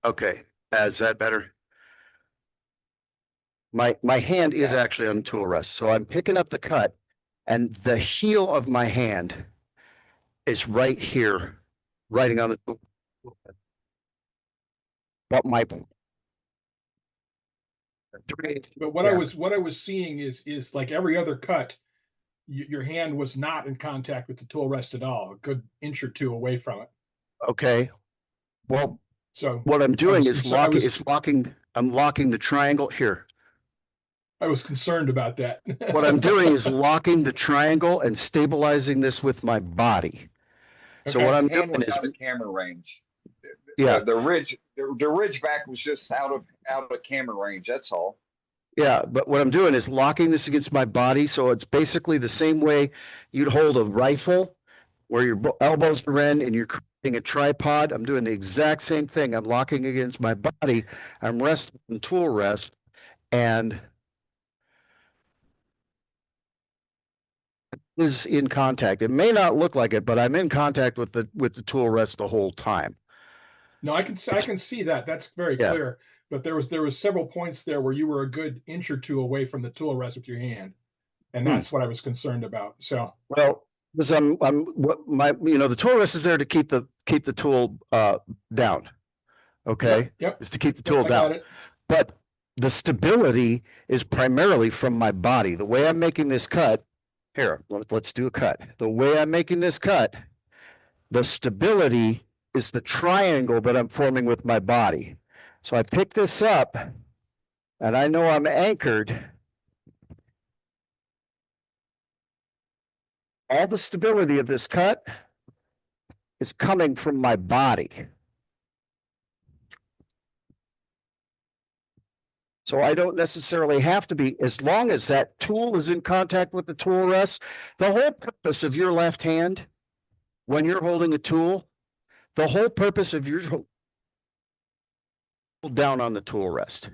okay. Is that better? My hand is Yeah. actually on the tool rest, so I'm picking up the cut, and the heel of my hand is right here, writing on the tool. But my But what Yeah. what I was seeing is like every other cut, your hand was not in contact with the tool rest at all, a good inch or two away from it. Okay. Well, So what I'm doing is I'm locking the triangle here. I was concerned about that. What I'm doing is locking the triangle and stabilizing this with my body. So Okay. what I'm Hand doing was is, out of camera range. yeah, The ridge back was just out of camera range. That's all. yeah. But what I'm doing is locking this against my body. So it's basically the same way you'd hold a rifle where your elbows are in and you're creating a tripod. I'm doing the exact same thing. I'm locking against my body. I'm resting in tool rest, and is in contact. It may not look like it, but I'm in contact with the tool rest the whole time. No, I can see that. That's very Yeah. clear. But there was several points there where you were a good inch or two away from the tool rest with your hand, and that's what I was concerned about. So Well, because the tool rest is there to keep the tool down. Okay. Yep. Is to keep the Yep, tool I got down. it. But the stability is primarily from my body. The way I'm making this cut, here, let's do a cut. The way I'm making this cut, the stability is the triangle that I'm forming with my body. So I pick this up and I know I'm anchored. All the stability of this cut is coming from my body. So I don't necessarily have to be, as long as that tool is in contact with the tool rest. The whole purpose of your left hand when you're holding a tool, the whole purpose of your down on the tool rest.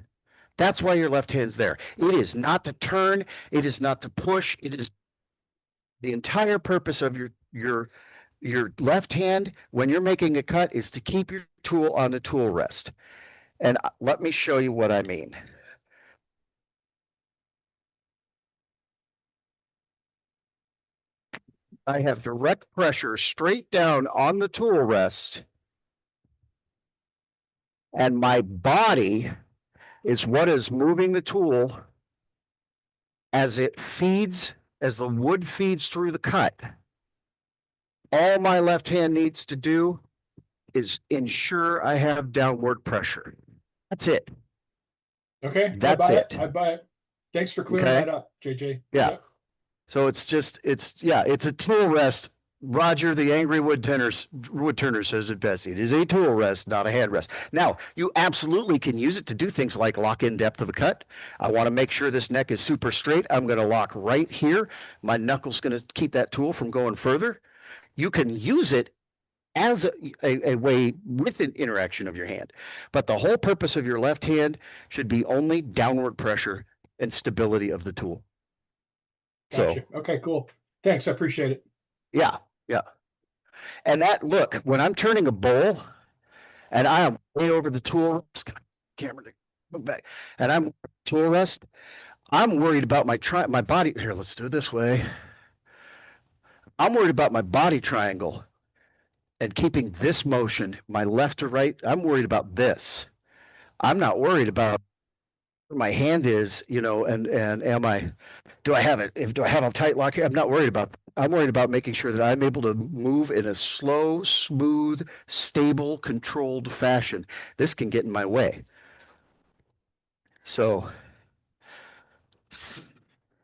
That's why your left hand's there. It is not to turn, it is not to push, it is the entire purpose of your left hand when you're making a cut is to keep your tool on the tool rest. And let me show you what I mean. I have direct pressure straight down on the tool rest, and my body is what is moving the tool as the wood feeds through the cut. All my left hand needs to do is ensure I have downward pressure. That's it. Okay. That's I buy it. I buy it. Thanks for clearing Okay. that up, JJ. Yeah. Yep. So it's a tool rest. Roger, the angry wood turner says it best. It is a tool rest, not a hand rest. Now, you absolutely can use it to do things like lock in depth of a cut. I want to make sure this neck is super straight. I'm going to lock right here. My knuckle's going to keep that tool from going further. You can use it as a way with an interaction of your hand. But the whole purpose of your left hand should be only downward pressure and stability of the tool. Gotcha. So, Okay, cool. Thanks. I appreciate it. yeah. And look, when I'm turning a bowl and I am way over the tool, just gonna camera to move back, and I'm tool rest, I'm worried about my body. Here, let's do it this way. I'm worried about my body triangle and keeping this motion, my left to right. I'm worried about this. I'm not worried about where my hand is, and do I have it? Do I have a tight lock here? I'm not worried about, I'm worried about making sure that I'm able to move in a slow, smooth, stable, controlled fashion. This can get in my way. So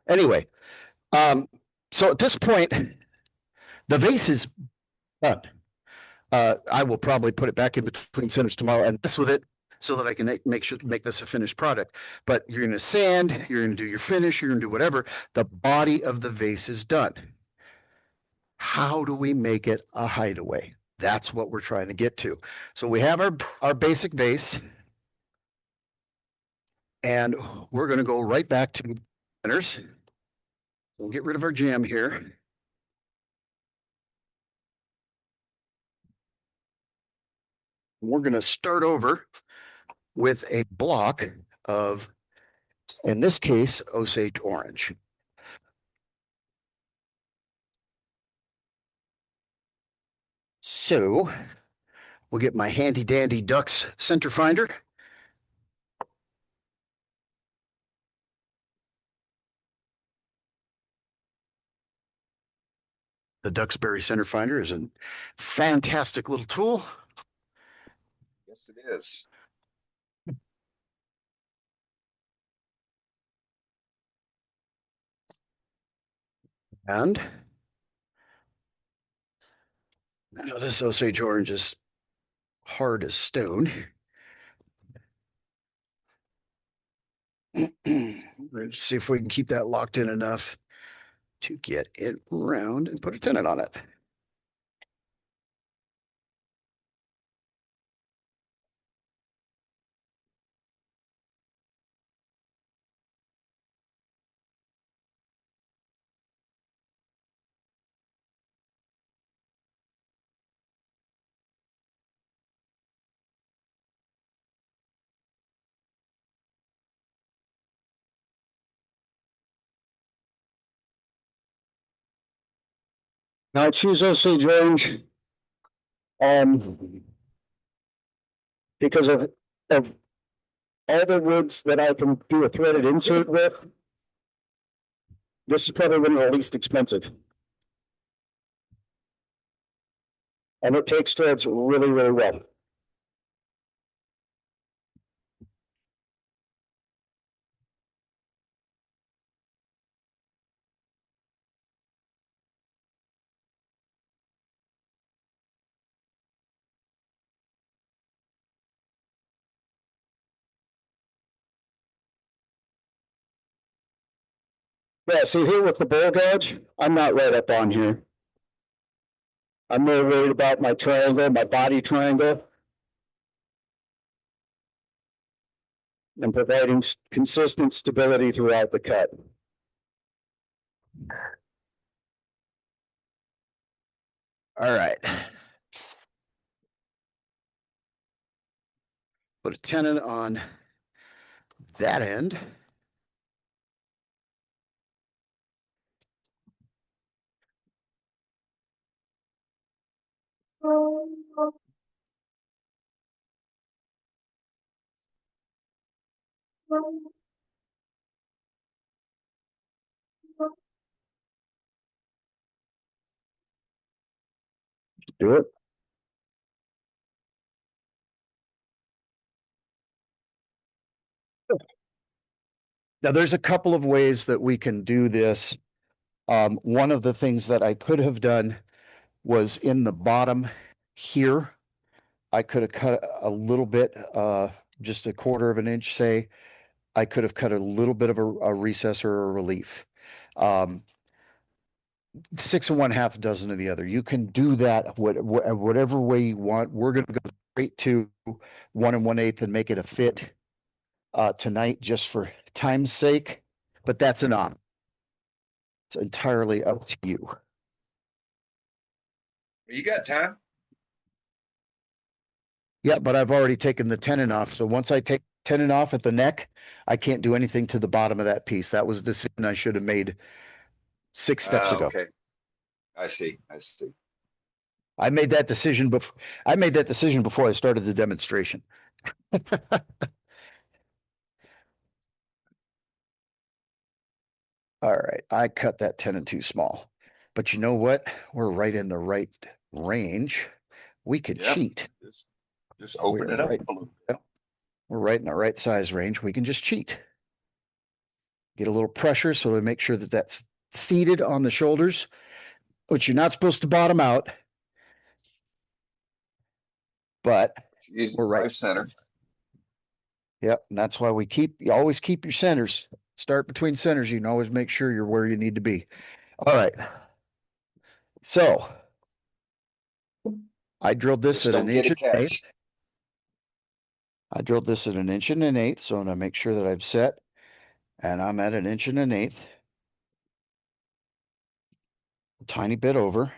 anyway, so at this point, the vase is done. I will probably put it back in between centers tomorrow and mess with it so that I can make this a finished product. But you're going to sand, you're going to do your finish, you're going to do whatever. The body of the vase is done. How do we make it a hideaway? That's what we're trying to get to. So we have our basic vase, and we're going to go right back to centers. We'll get rid of our jam here. We're going to start over with a block of, in this case, Osage orange. So we'll get my handy dandy Dux center finder. The Duxbury center finder is a fantastic little tool. Yes, it is. And now this Osage orange is hard as stone. Let's see if we can keep that locked in enough to get it round and put a tenon on it. Now I choose Osage orange because of all the woods that I can do a threaded insert with. This is probably one of the least expensive. And it takes threads really, really well. Yeah, see here with the bowl gauge, I'm not right up on here. I'm more worried about my triangle, my body triangle. And providing consistent stability throughout the cut. All right. Put a tenon on that end. Do it. Now, there's a couple of ways that we can do this. One of the things that I could have done was in the bottom here. I could have cut a little bit, just a quarter of an inch, say. I could have cut a little bit of a recess or a relief. 6 1/2 dozen of the other. You can do that whatever way you want. We're going to go straight to 1 1/8 and make it a fit tonight just for time's sake, but that's an option. It's entirely up to you. You got time? Yeah, but I've already taken the tenon off. So once I take tenon off at the neck, I can't do anything to the bottom of that piece. That was a decision I should have made 6 steps ago. Okay. I see. I see. I made that decision before I started the demonstration. All right, I cut that 10 and too small. But you know what? We're right in the right range. We could Yep. cheat. Just open We're it up right. a little. We're right in the right size range. We can just cheat. Get a little pressure so to make sure that that's seated on the shoulders, which you're not supposed to bottom out. But Using we're right. 5 center. Yep, and that's why you always keep your centers. Start between centers. You can always make sure you're where you need to be. All right. So I drilled this Just at don't an get inch a and an eighth. catch. I drilled this at an inch and an eighth, so I'm gonna make sure that I've set, and I'm at an inch and an eighth. A tiny bit over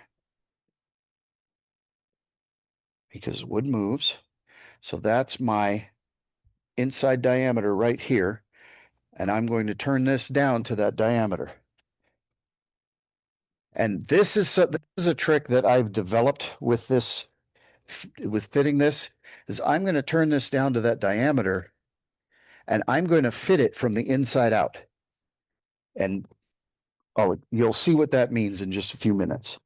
because wood moves. So that's my inside diameter right here. And I'm going to turn this down to that diameter. And this is a trick that I've developed with this, with fitting this, is I'm going to turn this down to that diameter and I'm going to fit it from the inside out. And you'll see what that means in just a few minutes.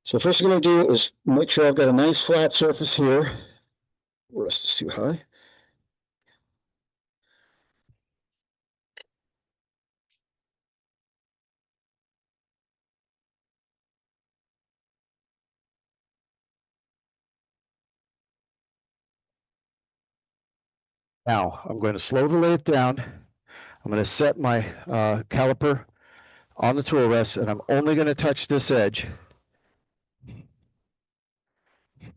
So first I'm going to do is make sure I've got a nice flat surface here. Rest is too high. Now I'm going to slowly lay it down. I'm going to set my caliper on the tool rest, and I'm only going to touch this edge. And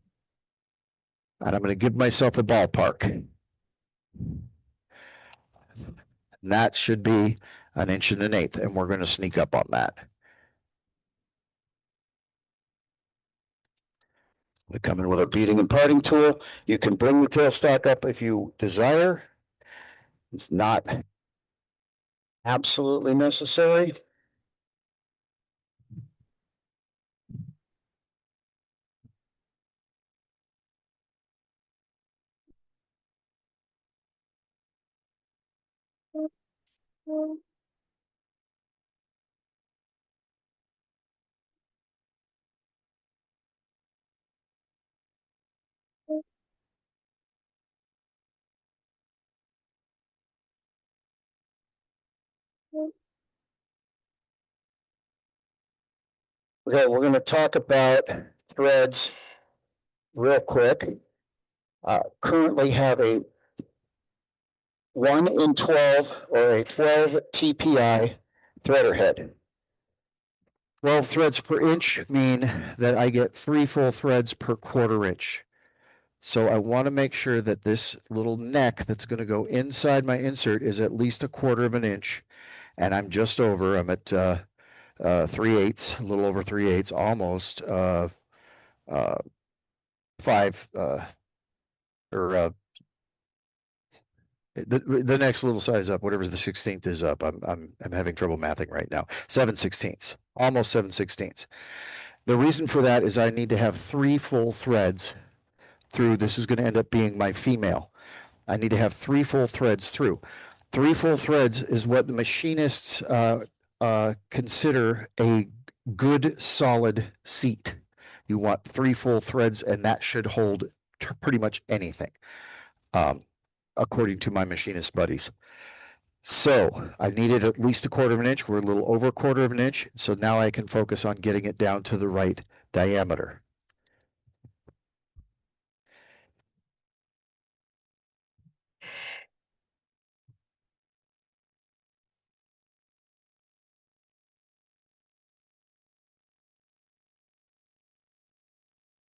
I'm going to give myself a ballpark. And that should be an inch and an eighth, and we're going to sneak up on that. We come in with our beating and parting tool. You can bring the tailstock up if you desire. It's not absolutely necessary. Okay, we're going to talk about threads real quick. Currently have a 1 in 12 or a 12 TPI threader head. 12 threads per inch mean that I get 3 full threads per quarter inch. So I want to make sure that this little neck that's going to go inside my insert is at least a quarter of an inch. And I'm just over, I'm at 3/8, a little over 3/8, almost 5 the next little size up, whatever the 16th is up. I'm having trouble mathing right now. 7/16, almost 7/16. The reason for that is I need to have 3 full threads through. This is going to end up being my female. I need to have 3 full threads through. 3 full threads is what the machinists consider a good solid seat. You want 3 full threads, and that should hold pretty much anything, according to my machinist buddies. So I needed at least a quarter of an inch. We're a little over a quarter of an inch. So now I can focus on getting it down to the right diameter.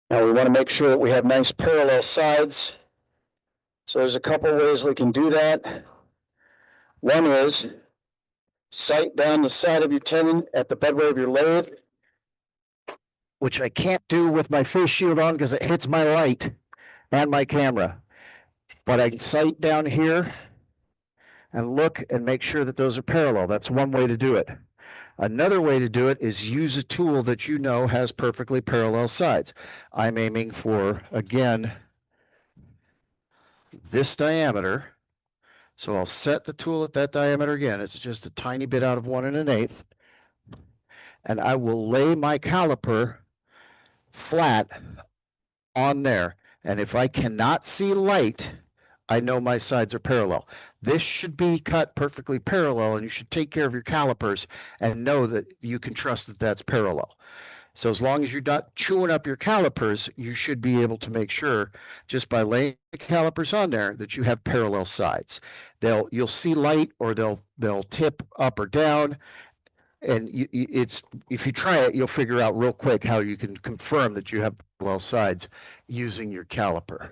Now we want to make sure that we have nice parallel sides. So there's a couple ways we can do that. One is sight down the side of your tenon at the bedway of your lathe, which I can't do with my face shield on because it hits my light and my camera. But I can sight down here and look and make sure that those are parallel. That's one way to do it. Another way to do it is use a tool that you know has perfectly parallel sides. I'm aiming for, again, this diameter. So I'll set the tool at that diameter again. It's just a tiny bit out of 1 1/8. And I will lay my caliper flat on there. And if I cannot see light, I know my sides are parallel. This should be cut perfectly parallel, and you should take care of your calipers and know that you can trust that that's parallel. So as long as you're not chewing up your calipers, you should be able to make sure just by laying the calipers on there that you have parallel sides. You'll see light, or they'll tip up or down. And it's, if you try it, you'll figure out real quick how you can confirm that you have parallel sides using your caliper.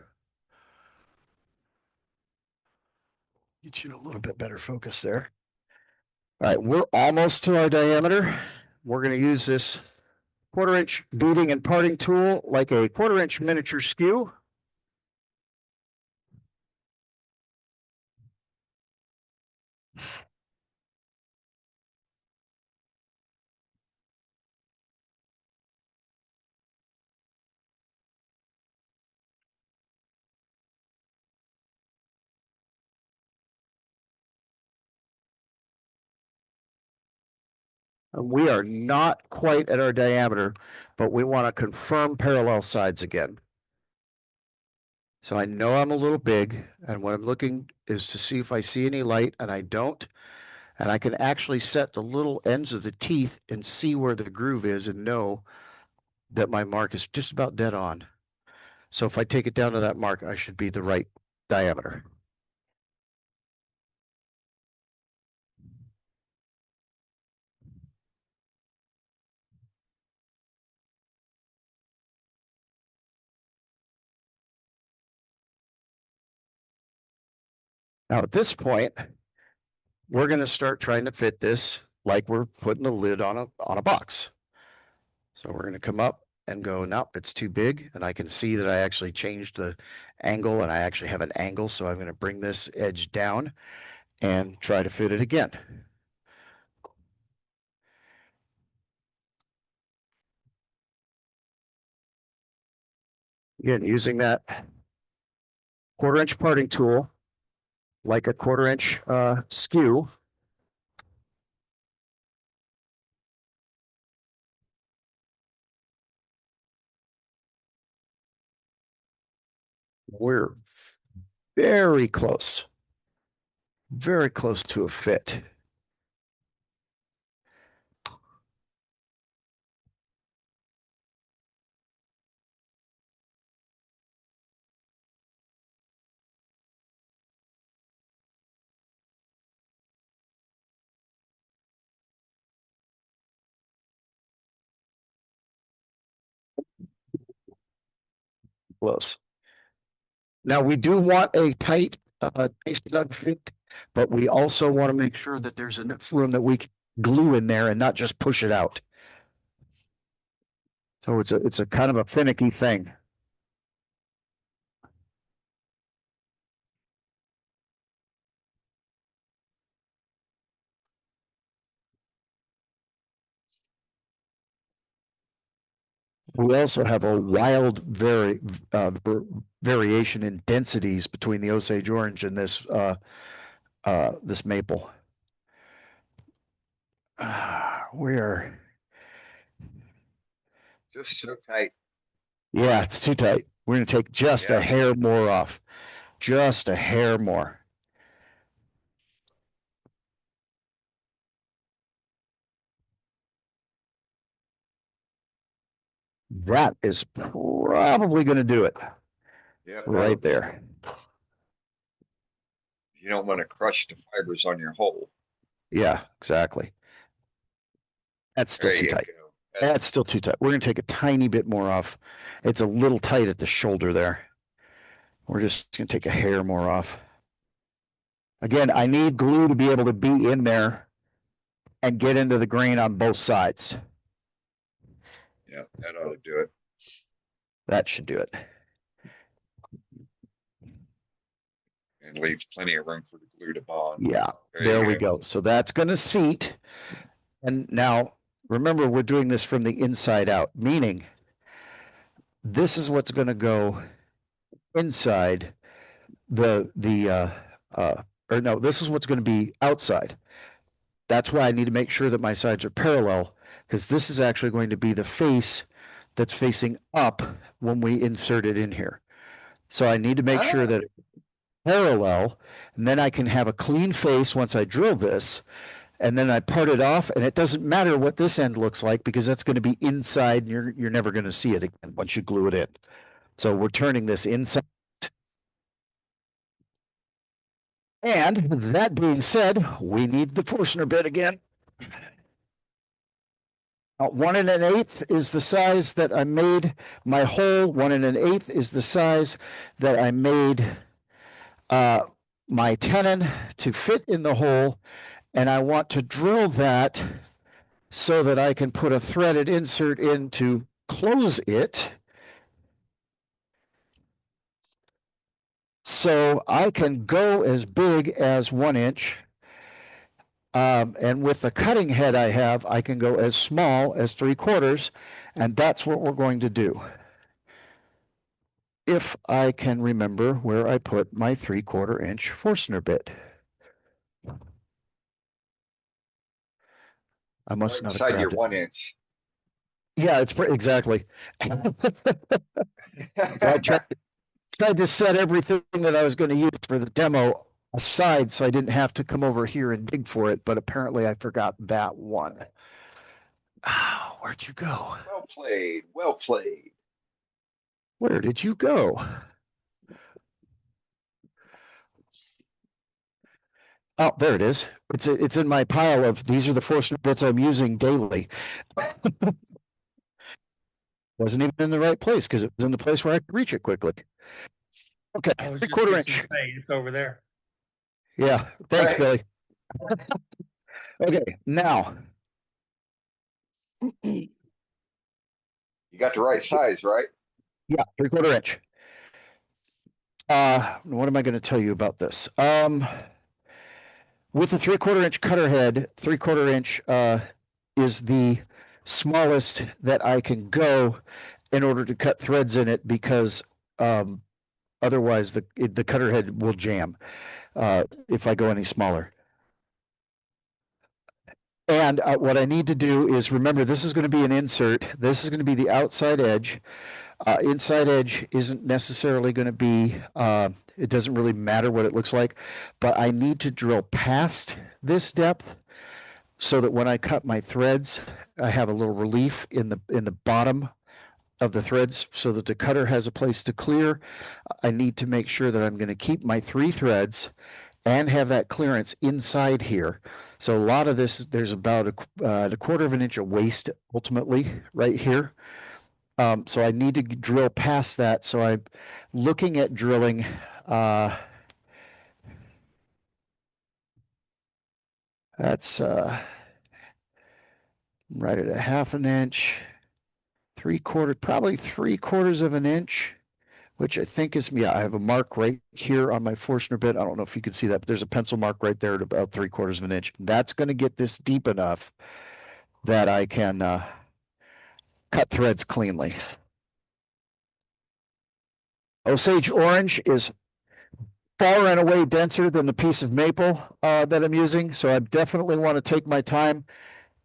Get you in a little bit better focus there. All right, we're almost to our diameter. We're going to use this 1/4 inch beading and parting tool like a 1/4 inch miniature skew. We are not quite at our diameter, but we want to confirm parallel sides again. So I know I'm a little big, and what I'm looking is to see if I see any light, and I don't. And I can actually set the little ends of the teeth and see where the groove is and know that my mark is just about dead on. So if I take it down to that mark, I should be the right diameter. Now at this point, we're going to start trying to fit this like we're putting a lid on a box. So we're going to come up and go, nope, it's too big. And I can see that I actually changed the angle, and I actually have an angle. So I'm going to bring this edge down and try to fit it again. Again, using that 1/4 inch parting tool, like a 1/4 inch skew. We're very close to a fit. Close. Now we do want a tight, nice snug fit, but we also want to make sure that there's enough room that we can glue in there and not just push it out. So it's a kind of a finicky thing. We also have a wild variation in densities between the Osage orange and this this maple. We're Just so tight. Yeah, it's too tight. We're going to take just a hair more off. Just a hair more. That is probably going to do it. Yep. Right there. You don't want to crush the fibers on your hole. Yeah, exactly. That's still too tight. That's still too tight. We're going to take a tiny bit more off. It's a little tight at the shoulder there. We're just going to take a hair more off. Again, I need glue to be able to be in there and get into the grain on both sides. Yeah, that ought to do it. That should do it. And leaves plenty of room for the glue to bond. Yeah, there we go. So that's going to seat. And now, remember, we're doing this from the inside out, meaning this is what's going to go inside or or no, this is what's going to be outside. That's why I need to make sure that my sides are parallel, because this is actually going to be the face that's facing up when we insert it in here. So I need to make sure that it's parallel, and then I can have a clean face once I drill this, and then I part it off, and it doesn't matter what this end looks like because that's going to be inside, and you're never going to see it again once you glue it in. So we're turning this inside. And that being said, we need the Forstner bit again. 1 1/8 is the size that I made my hole. 1 1/8 is the size that I made my tenon to fit in the hole. And I want to drill that so that I can put a threaded insert in to close it. So I can go as big as 1 inch. And with the cutting head I have, I can go as small as 3/4, and that's what we're going to do. If I can remember where I put my 3/4 inch Forstner bit. I must Right not have inside your grabbed it. 1 inch. Yeah, it's exactly. I tried to set everything that I was going to use for the demo aside so I didn't have to come over here and dig for it, but apparently I forgot that one. Oh, where'd you go? Well played. Well played. Where did you go? Oh, there it is. It's in my pile of these are the Forstner bits I'm using daily. Wasn't even in the right place because it was in the place where I could reach it quickly. Okay, I was 3/4 just inch. fixing to say, it's over there. Yeah, thanks, Right. Billy. Okay, now. You got the right size, right? Yeah, 3/4 inch. What am I going to tell you about this? With the 3/4 inch cutter head, 3/4 inch is the smallest that I can go in order to cut threads in it because otherwise the cutter head will jam if I go any smaller. And what I need to do is remember this is going to be an insert. This is going to be the outside edge. Inside edge isn't necessarily going to be, it doesn't really matter what it looks like, but I need to drill past this depth so that when I cut my threads, I have a little relief in the bottom of the threads so that the cutter has a place to clear. I need to make sure that I'm going to keep my 3 threads and have that clearance inside here. So a lot of this, there's about a 1/4 inch of waste ultimately right here. So I need to drill past that. So I'm looking at drilling that's right at a 1/2 inch, 3/4, probably 3/4 of an inch, which I think is, yeah, I have a mark right here on my Forstner bit. I don't know if you can see that, but there's a pencil mark right there at about 3/4 of an inch. That's going to get this deep enough that I can cut threads cleanly. Osage orange is far and away denser than the piece of maple that I'm using. So I definitely want to take my time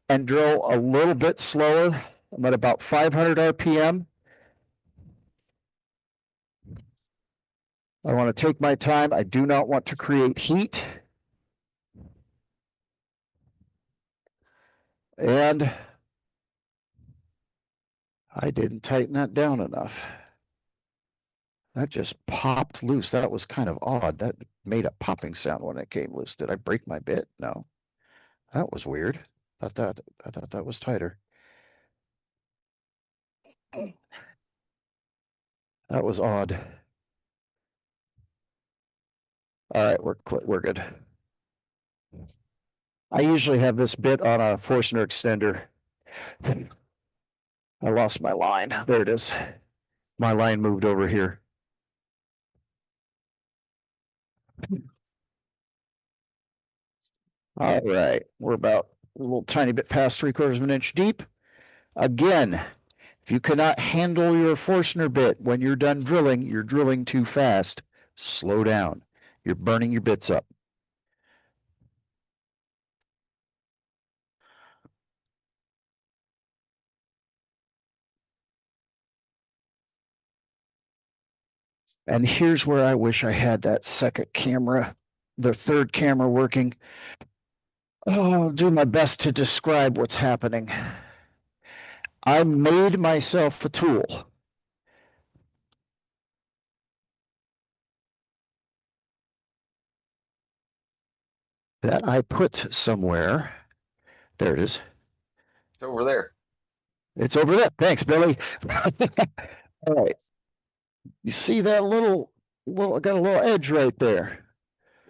and drill a little bit slower. I'm at about 500 RPM. I want to take my time. I do not want to create heat. And I didn't tighten that down enough. That just popped loose. That was kind of odd. That made a popping sound when it came loose. Did I break my bit? No. That was weird. I thought that was tighter. That was odd. All right, we're good. I usually have this bit on a Forstner extender. I lost my line. There it is. My line moved over here. All right, we're about a little tiny bit past 3/4 of an inch deep. Again, if you cannot handle your Forstner bit when you're done drilling, you're drilling too fast. Slow down. You're burning your bits up. And here's where I wish I had that second camera, the third camera working. Oh, I'll do my best to describe what's happening. I made myself a tool. That I put somewhere. There it is. It's over there. It's over there. Thanks, Billy. All right. You see that little, got a little edge right there.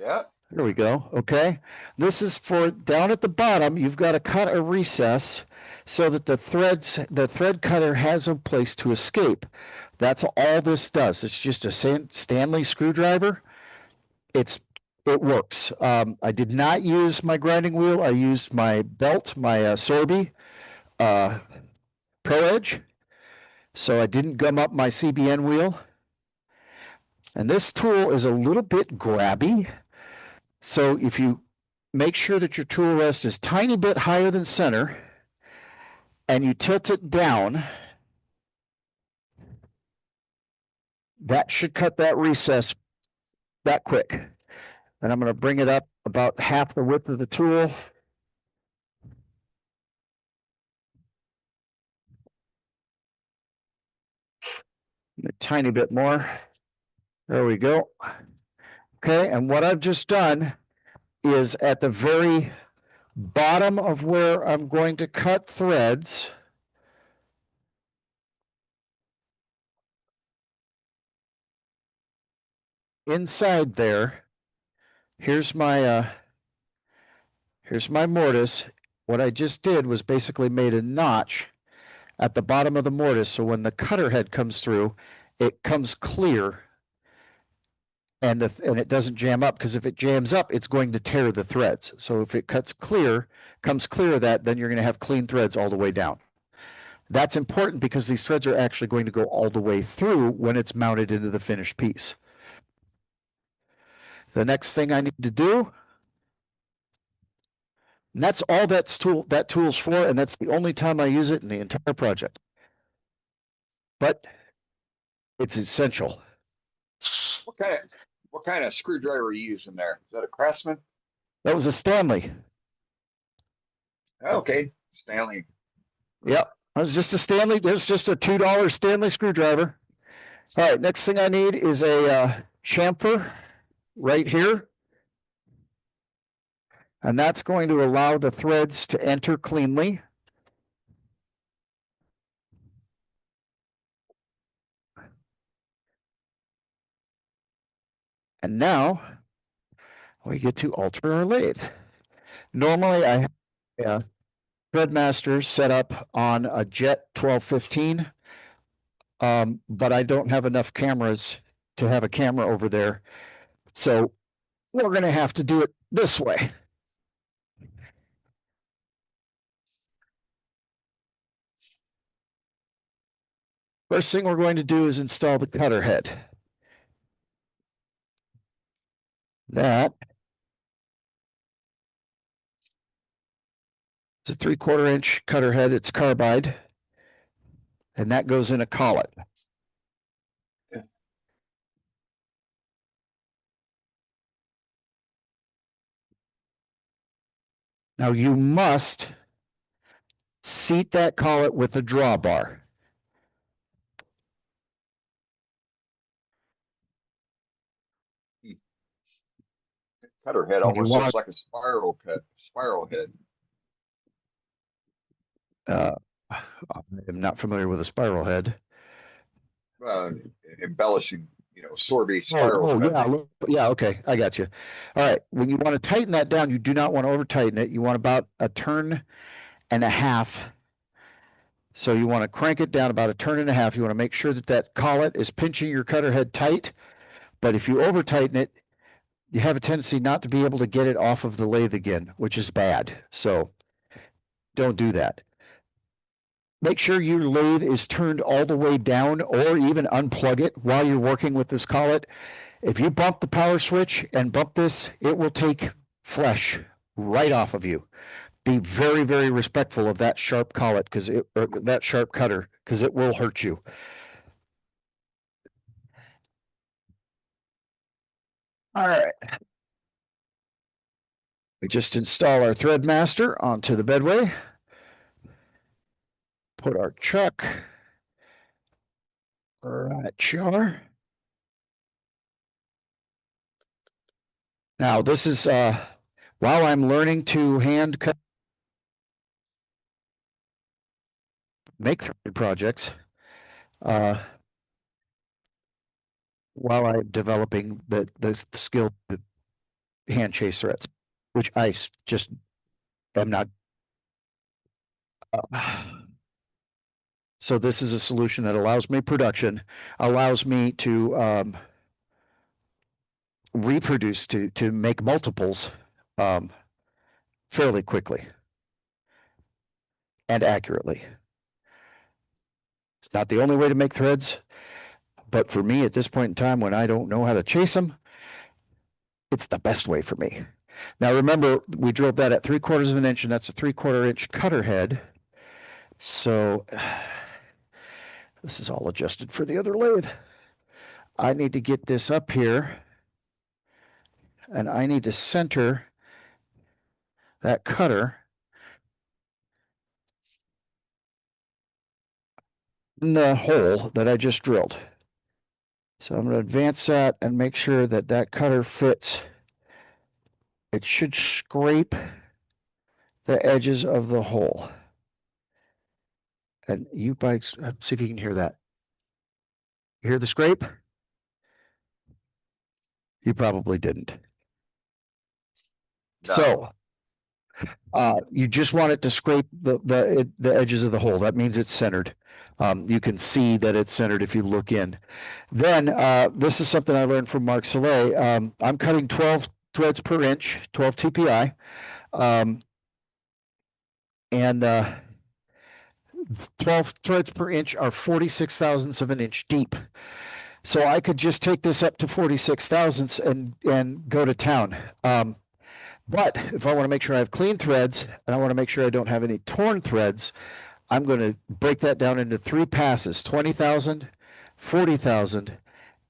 Yeah. There we go. Okay. This is for down at the bottom. You've got to cut a recess so that the thread cutter has a place to escape. That's all this does. It's just a Stanley screwdriver. It works. I did not use my grinding wheel. I used my belt, my Sorby Pro Edge. So I didn't gum up my CBN wheel. And this tool is a little bit grabby. So if you make sure that your tool rest is tiny bit higher than center and you tilt it down, that should cut that recess that quick. And I'm going to bring it up about half the width of the tool. A tiny bit more. There we go. Okay, and what I've just done is at the very bottom of where I'm going to cut threads, inside there, here's my mortise. What I just did was basically made a notch at the bottom of the mortise, so when the cutter head comes through, it comes clear and it doesn't jam up, because if it jams up, it's going to tear the threads. So if it comes clear of that, then you're going to have clean threads all the way down. That's important because these threads are actually going to go all the way through when it's mounted into the finished piece. The next thing I need to do, and that's all that tool's for, and that's the only time I use it in the entire project. But it's essential. What kind of screwdriver are you using there? Is that a Craftsman? That was a Stanley. Okay, Stanley. Yep, it was just a Stanley. It was just a $2 Stanley screwdriver. All right, next thing I need is a chamfer right here. And that's going to allow the threads to enter cleanly. And now we get to alter our lathe. Normally I have a Threadmaster set up on a Jet 1215, but I don't have enough cameras to have a camera over there. So we're going to have to do it this way. First thing we're going to do is install the cutter head. That is a 3/4 inch cutter head. It's carbide, and that goes in a collet. Now you must seat that collet with a drawbar. Cutter head almost looks like a spiral head. I'm not familiar with a spiral head. Embellishing, Sorby spiral head. Yeah, yeah, okay, I got you. All right, when you want to tighten that down, you do not want to over tighten it. You want about a turn and a half. So you want to crank it down about a turn and a half. You want to make sure that that collet is pinching your cutter head tight. But if you over tighten it, you have a tendency not to be able to get it off of the lathe again, which is bad. So don't do that. Make sure your lathe is turned all the way down, or even unplug it while you're working with this collet. If you bump the power switch and bump this, it will take flesh right off of you. Be very, very respectful of that sharp collet, or that sharp cutter, because it will hurt you. All right. We just install our thread master onto the bedway. Put our chuck right here. Now this is while I'm learning to hand cut, make thread projects, while I'm developing the skill to hand chase threads, which I just am not. So this is a solution that allows me production, allows me to reproduce, to make multiples fairly quickly and accurately. It's not the only way to make threads, but for me at this point in time, when I don't know how to chase them, it's the best way for me. Now remember, we drilled that at 3/4 of an inch, and that's a 3/4 inch cutter head. So this is all adjusted for the other lathe. I need to get this up here, and I need to center that cutter in the hole that I just drilled. So I'm going to advance that and make sure that that cutter fits. It should scrape the edges of the hole. And you bikes, see if you can hear that. You hear the scrape? You probably didn't. No. So you just want it to scrape the edges of the hole. That means it's centered. You can see that it's centered if you look in. Then this is something I learned from Mark Soleil. I'm cutting 12 threads per inch, 12 TPI. And 12 threads per inch are 46 thousandths of an inch deep. So I could just take this up to 46 thousandths and go to town. But if I want to make sure I have clean threads and I want to make sure I don't have any torn threads, I'm going to break that down into 3 passes, 20,000, 40,000,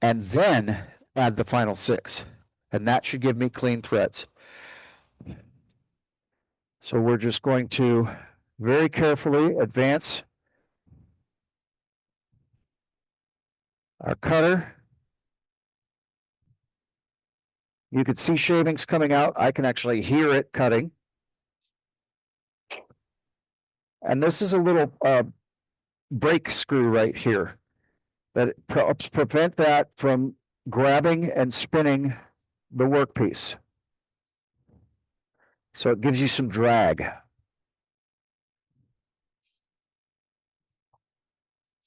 and then add the final 6. And that should give me clean threads. So we're just going to very carefully advance our cutter. You can see shavings coming out. I can actually hear it cutting. And this is a little brake screw right here that helps prevent that from grabbing and spinning the workpiece. So it gives you some drag.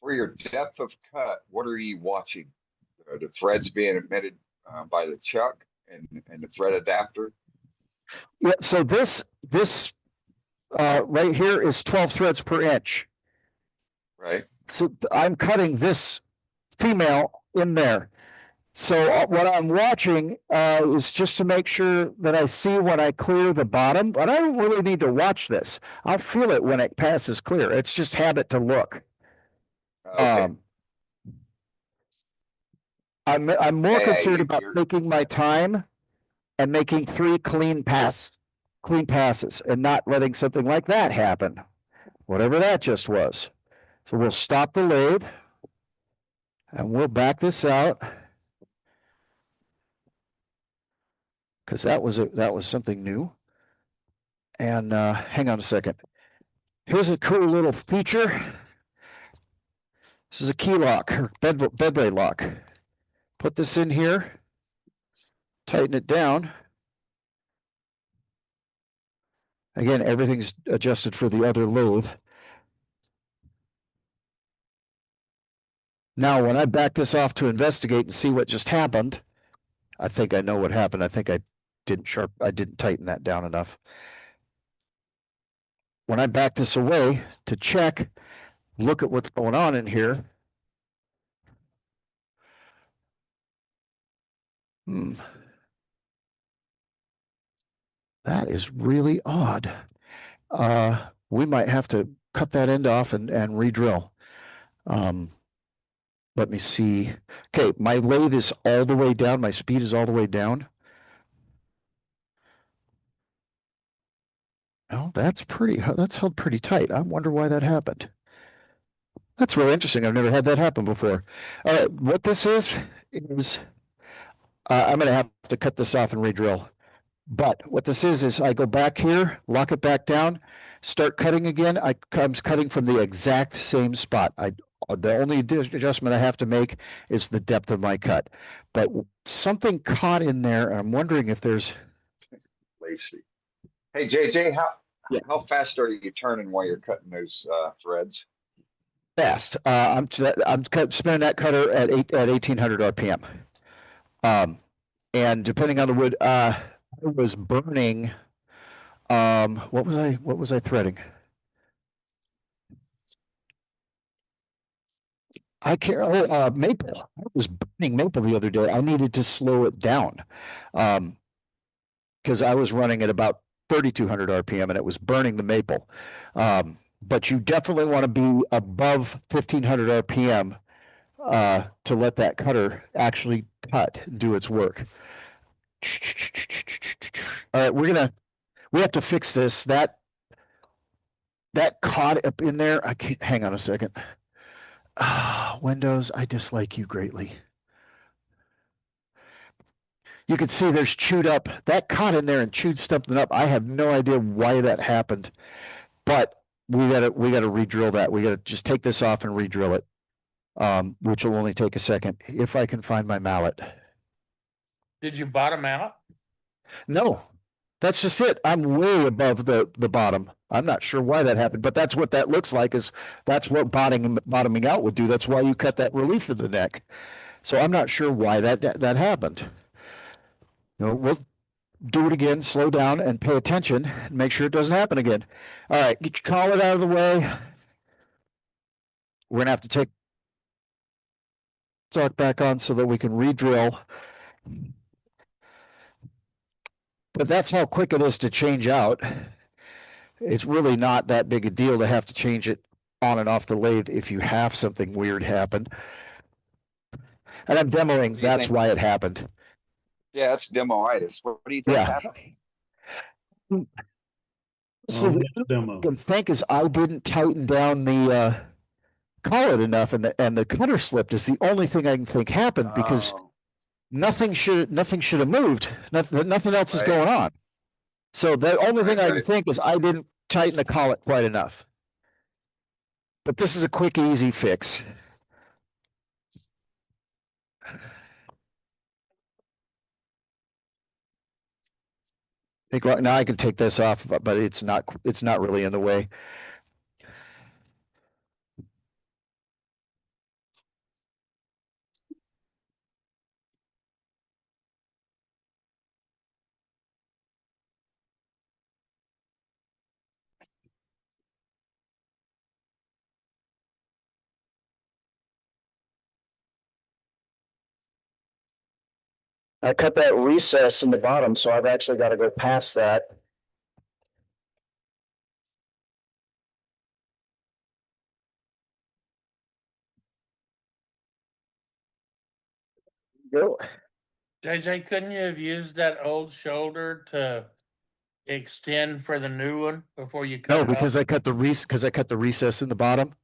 For your depth of cut, what are you watching? The threads being emitted by the chuck and the thread adapter? Yeah, so this right here is 12 threads per inch. Right. So I'm cutting this female in there. So what I'm watching is just to make sure that I see when I clear the bottom, but I don't really need to watch this. I'll feel it when it passes clear. It's just habit to look. Okay. I'm more Yeah, concerned about taking my time and making 3 clean passes and not letting something like that happen, whatever that just was. So we'll stop the lathe and we'll back this out because that was something new. And hang on a second. Here's a cool little feature. This is a key lock, or bedway lock. Put this in here, tighten it down. Again, everything's adjusted for the other lathe. Now, when I back this off to investigate and see what just happened, I think I know what happened. I think I didn't tighten that down enough. When I back this away to check, look at what's going on in here. That is really odd. We might have to cut that end off and re-drill. Let me see. Okay, my lathe is all the way down. My speed is all the way down. Oh, that's held pretty tight. I wonder why that happened. That's really interesting. I've never had that happen before. All right, what this is I'm going to have to cut this off and re-drill. But what this is I go back here, lock it back down, start cutting again. I'm cutting from the exact same spot. The only adjustment I have to make is the depth of my cut. But something caught in there, and I'm wondering if there's. Lacy. Hey JJ, Yeah. how fast are you turning while you're cutting those threads? Fast. I'm spinning that cutter at 1800 RPM. And depending on the wood, I was burning. What was I threading? I can't. Maple. I was burning maple the other day. I needed to slow it down, because I was running at about 3200 RPM and it was burning the maple. But you definitely want to be above 1500 RPM to let that cutter actually cut and do its work. All right, we have to fix this. That caught up in there. I can't. Hang on a second. Windows, I dislike you greatly. You can see there's chewed up. That caught in there and chewed something up. I have no idea why that happened, but we gotta re-drill that. We gotta just take this off and re-drill it, which will only take a second if I can find my mallet. Did you bottom out? No, that's just it. I'm way above the bottom. I'm not sure why that happened, but that's what that looks like. That's what bottoming out would do. That's why you cut that relief of the neck. So I'm not sure why that happened. We'll do it again, slow down and pay attention and make sure it doesn't happen again. All right, get your collet out of the way. We're going to have to take stock back on so that we can re-drill. But that's how quick it is to change out. It's really not that big a deal to have to change it on and off the lathe if you have something weird happen. And I'm demoing, that's why it happened. Yeah, that's demoitis. What do you think happened? So the demo. I can think is I didn't tighten down the collet enough, and the cutter slipped is the only thing I can think happened, because nothing should have moved. Nothing else is going on. So the only thing I can think is I didn't tighten the collet quite enough. But this is a quick, easy fix. Now I can take this off, but it's not really in the way. I cut that recess in the bottom, so I've actually got to go past that. Go. JJ, couldn't you have used that old shoulder to extend for the new one before you cut No, it because off? I cut the recess in the bottom,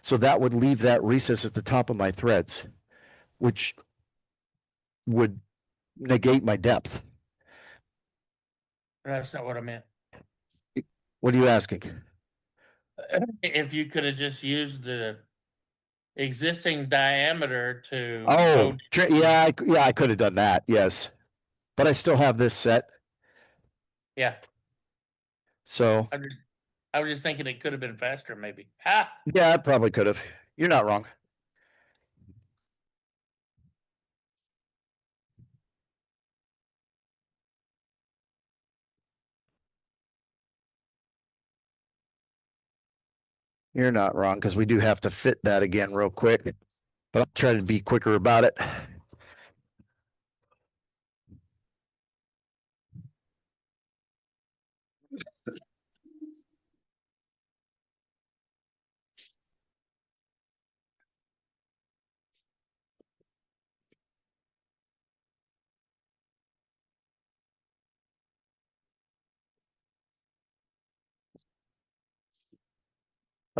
so that would leave that recess at the top of my threads, which would negate my depth. That's not what I meant. What are you asking? If you could have just used the existing diameter to Oh, go yeah, I could have done that. Yes, but I still have this set. Yeah, So I was just thinking it could have been faster, maybe. Ha! yeah, I probably could have. You're not wrong. You're not wrong, because we do have to fit that again real quick. But I'll try to be quicker about it.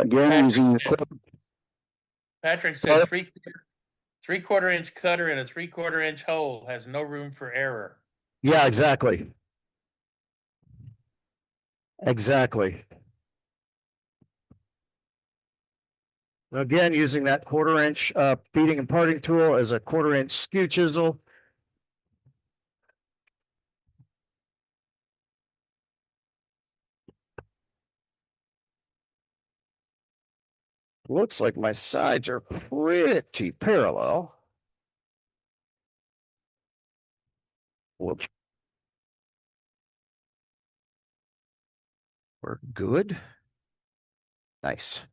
Again, Patrick using the said- Patrick said Well- three-quarter inch cutter in a three-quarter inch hole has no room for error. Yeah, exactly. Exactly. Again, using that 1/4 inch feeding and parting tool as a 1/4 inch skew chisel. Looks like my sides are pretty parallel. Whoops. We're good. Nice.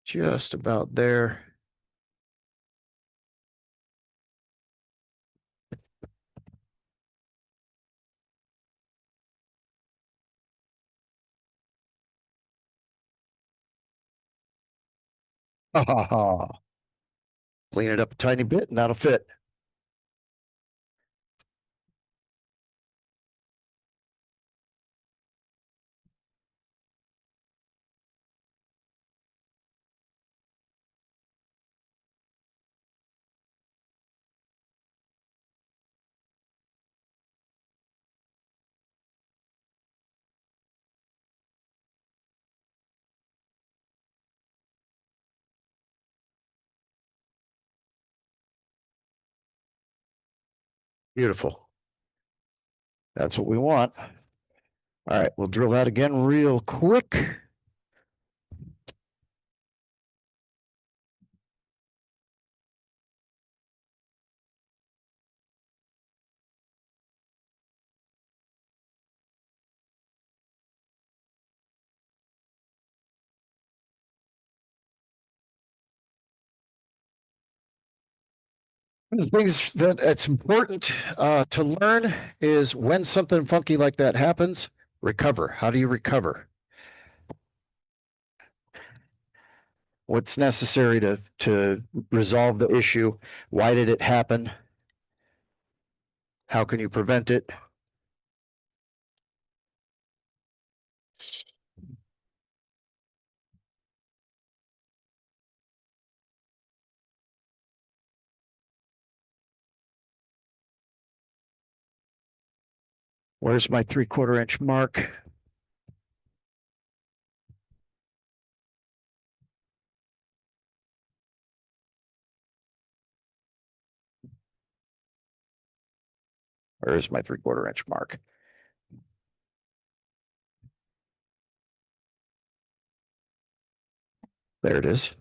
Just about there. Ha ha ha. Clean it up a tiny bit and that'll fit. Beautiful. That's what we want. All right, we'll drill that again real quick. One of the things that it's important to learn is when something funky like that happens, recover. How do you recover? What's necessary to resolve the issue? Why did it happen? How can you prevent it? Where's my 3/4 inch mark? Where's my 3/4 inch mark? There it is.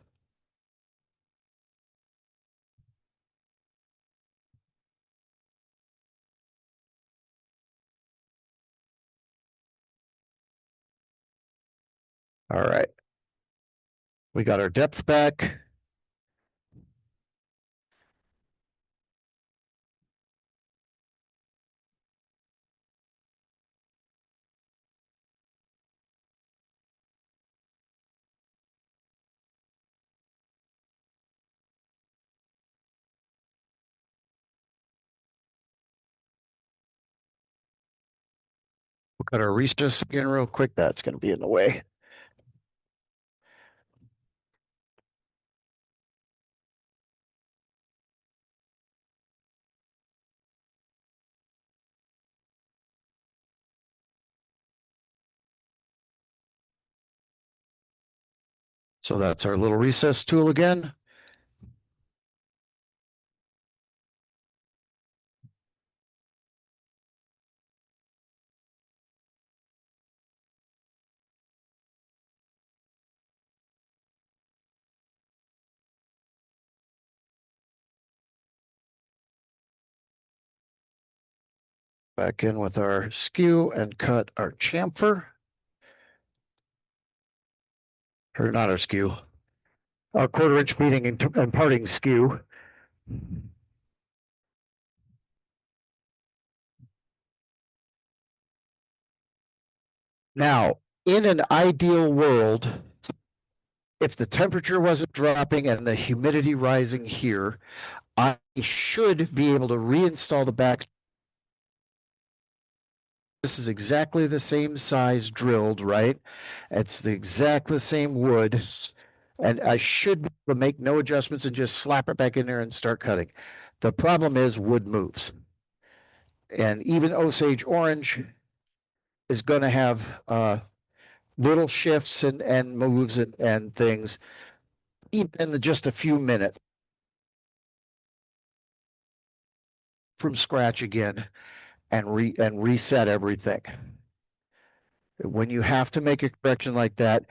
All right. We got our depth back. We'll cut our recess again real quick. That's going to be in the way. So that's our little recess tool again. Back in with our skew and cut our chamfer. Or not our skew. Our 1/4 inch feeding and parting skew. Now, in an ideal world, if the temperature wasn't dropping and the humidity rising here, I should be able to reinstall the back. This is exactly the same size drilled, right? It's the exact the same wood. And I should be able to make no adjustments and just slap it back in there and start cutting. The problem is wood moves. And even Osage orange is going to have little shifts and moves and things, even in just a few minutes. From scratch again and reset everything. When you have to make a correction like that,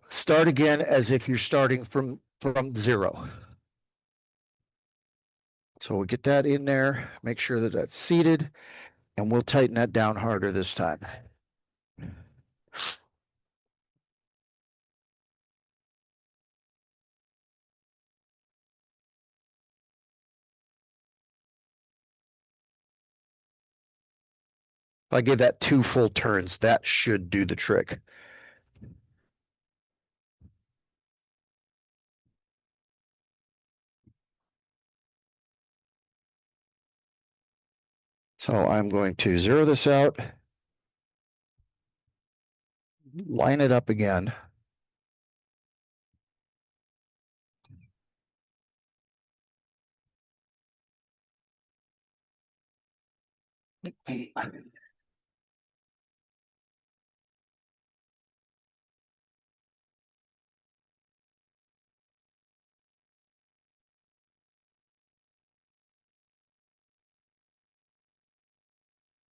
start again as if you're starting from zero. So we'll get that in there, make sure that that's seated, and we'll tighten that down harder this time. If I give that 2 full turns, that should do the trick. So I'm going to zero this out, line it up again.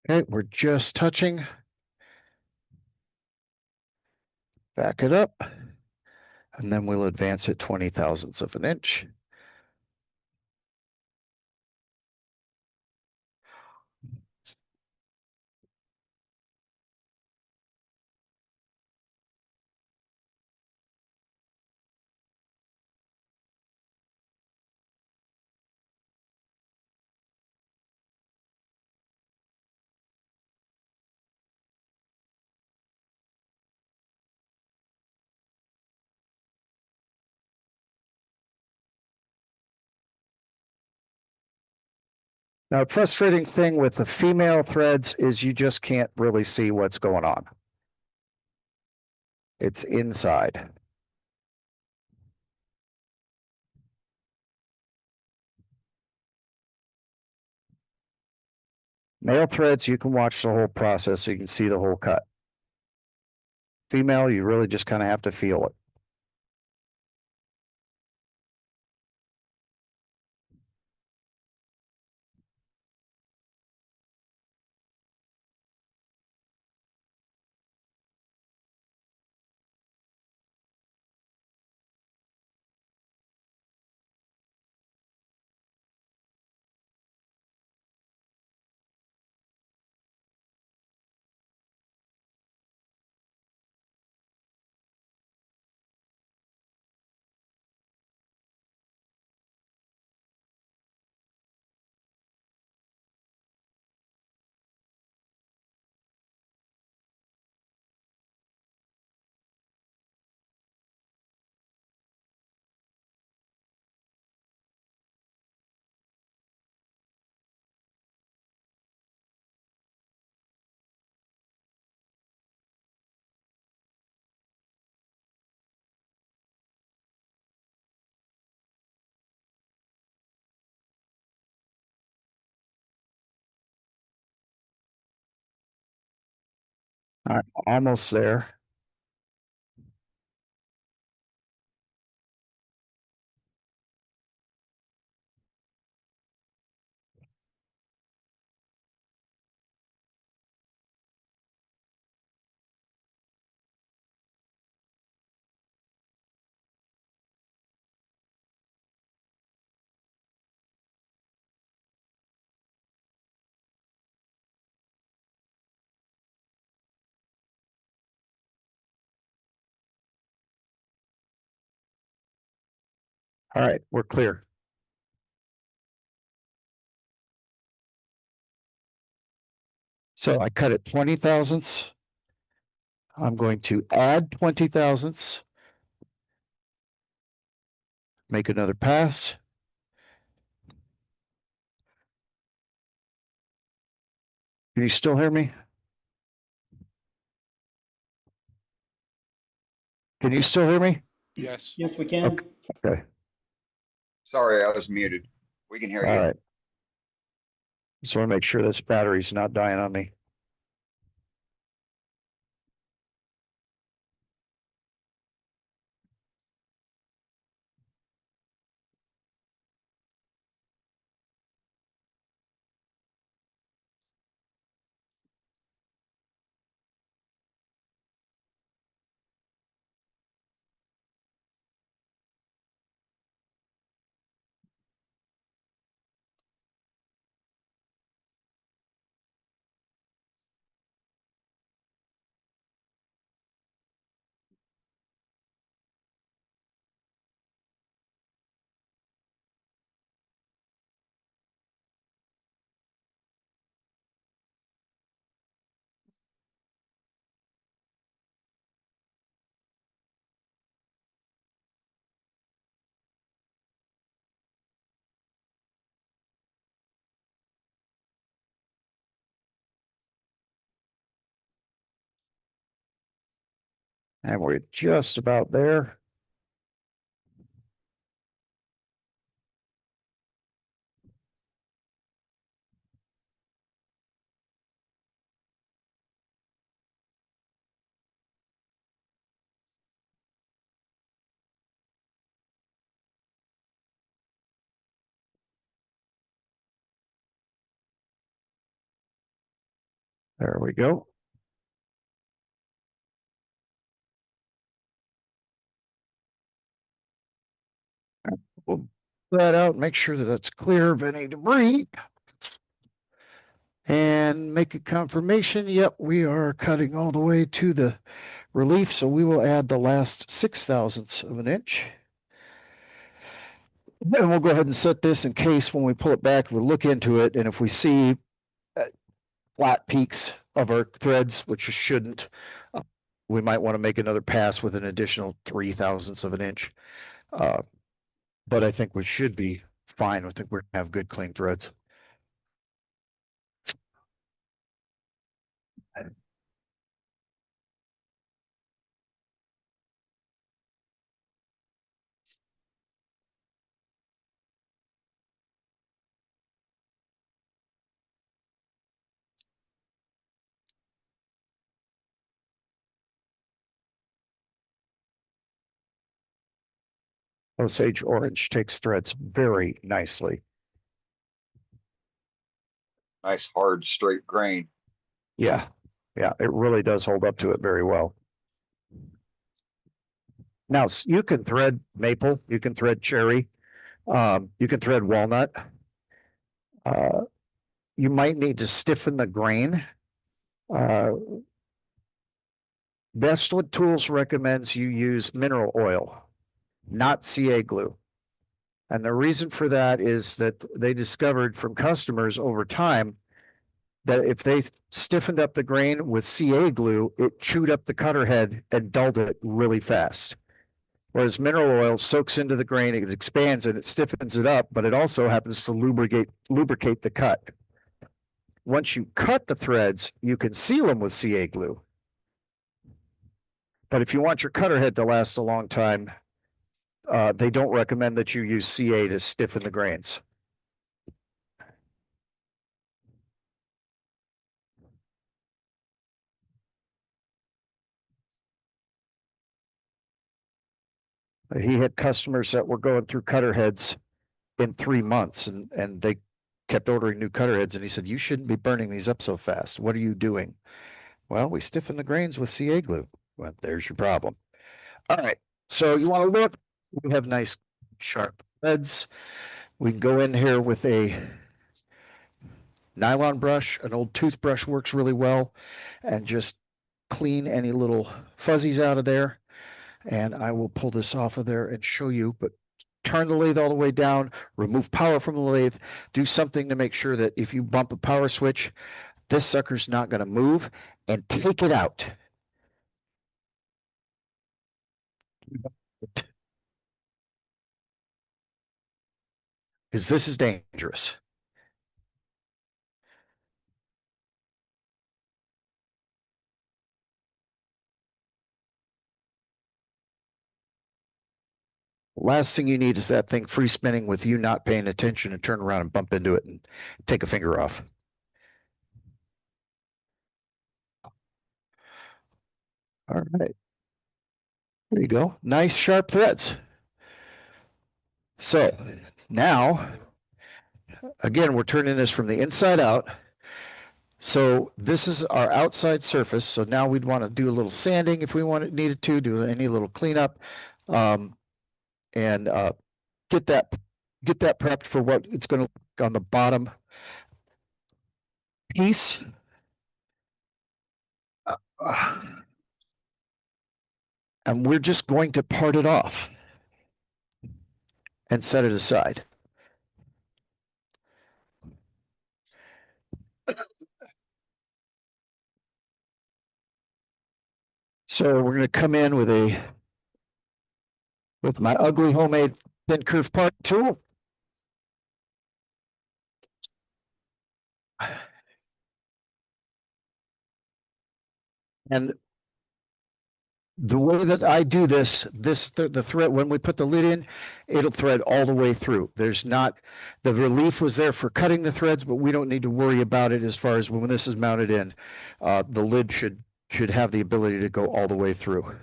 Okay, we're just touching. Back it up. And then we'll advance it 20 thousandths of an inch. Now, a frustrating thing with the female threads is you just can't really see what's going on. It's inside. Male threads, you can watch the whole process so you can see the whole cut. Female, you really just kind of have to feel it. All right, almost there. All right, we're clear. So I cut it 20 thousandths I'm going to add 20 thousandths. Make another pass. Can you still hear me? Can you still hear me? Yes. Yes, we can. Okay. Sorry, I was muted. We can hear All you. right. Just want to make sure this battery's not dying on me. And we're just about there. There we go. We'll pull that out, make sure that that's clear of any debris. And make a confirmation. Yep, we are cutting all the way to the relief, so we will add the last 6 thousandths of an inch. And we'll go ahead and set this in case when we pull it back, we'll look into it, and if we see flat peaks of our threads, which shouldn't, we might want to make another pass with an additional 3 thousandths of an inch. But I think we should be fine. I think we're gonna have good clean threads. Osage orange takes threads very nicely. Nice, hard, straight grain. Yeah, yeah, it really does hold up to it very well. Now, you can thread maple, you can thread cherry, you can thread walnut. You might need to stiffen the grain. Bestwood Tools recommends you use mineral oil, not CA glue. And the reason for that is that they discovered from customers over time that if they stiffened up the grain with CA glue, it chewed up the cutter head and dulled it really fast. Whereas mineral oil soaks into the grain, it expands and it stiffens it up, but it also happens to lubricate the cut. Once you cut the threads, you can seal them with CA glue. But if you want your cutter head to last a long time, they don't recommend that you use CA to stiffen the grains. He had customers that were going through cutter heads in 3 months, and they kept ordering new cutter heads. And he said, "You shouldn't be burning these up so fast. What are you doing?" Well, we stiffen the grains with CA glue. Well, there's your problem. All right. So you want to look, we have nice sharp threads. We can go in here with a nylon brush. An old toothbrush works really well, and just clean any little fuzzies out of there. And I will pull this off of there and show you, but turn the lathe all the way down, remove power from the lathe, do something to make sure that if you bump a power switch, this sucker's not going to move, and take it out. Because this is dangerous. Last thing you need is that thing free spinning with you not paying attention and turn around and bump into it and take a finger off. All right. There you go. Nice sharp threads. So now, again, we're turning this from the inside out. So this is our outside surface. So now we'd want to do a little sanding if we needed to, do any little cleanup, and get that prepped for what it's going to look on the bottom piece. And we're just going to part it off and set it aside. So we're going to come in with my ugly homemade thin curve part tool. And the way that I do the thread, when we put the lid in, it'll thread all the way through. There's not, the relief was there for cutting the threads, but we don't need to worry about it as far as when this is mounted in. The lid should have the ability to go all the way through.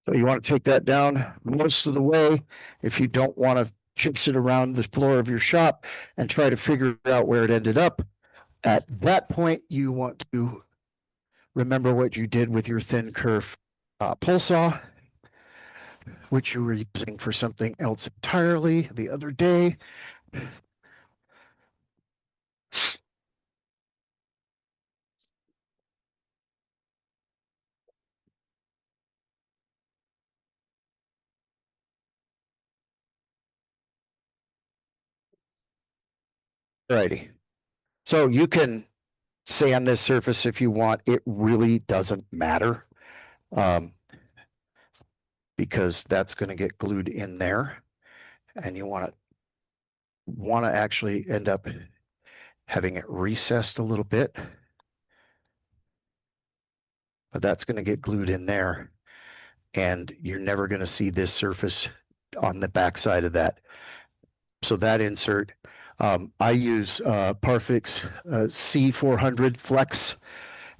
So you want to take that down most of the way. If you don't want to chase it around the floor of your shop and try to figure out where it ended up, at that point, you want to remember what you did with your thin curve pull saw, which you were using for something else entirely the other day. Alrighty. So you can sand this surface if you want. It really doesn't matter, because that's going to get glued in there, and you want to actually end up having it recessed a little bit, but that's going to get glued in there, and you're never going to see this surface on the backside of that. So that insert, I use Parfix C400 Flex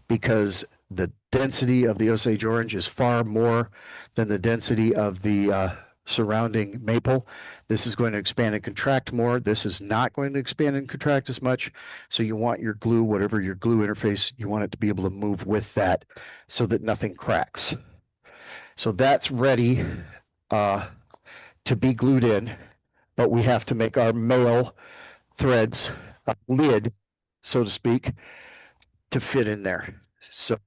because the density of the Osage orange is far more than the density of the surrounding maple. This is going to expand and contract more. This is not going to expand and contract as much. So you want your glue, whatever your glue interface, you want it to be able to move with that so that nothing cracks. So that's ready to be glued in, but we have to make our male threads lid, so to speak, to fit in there. So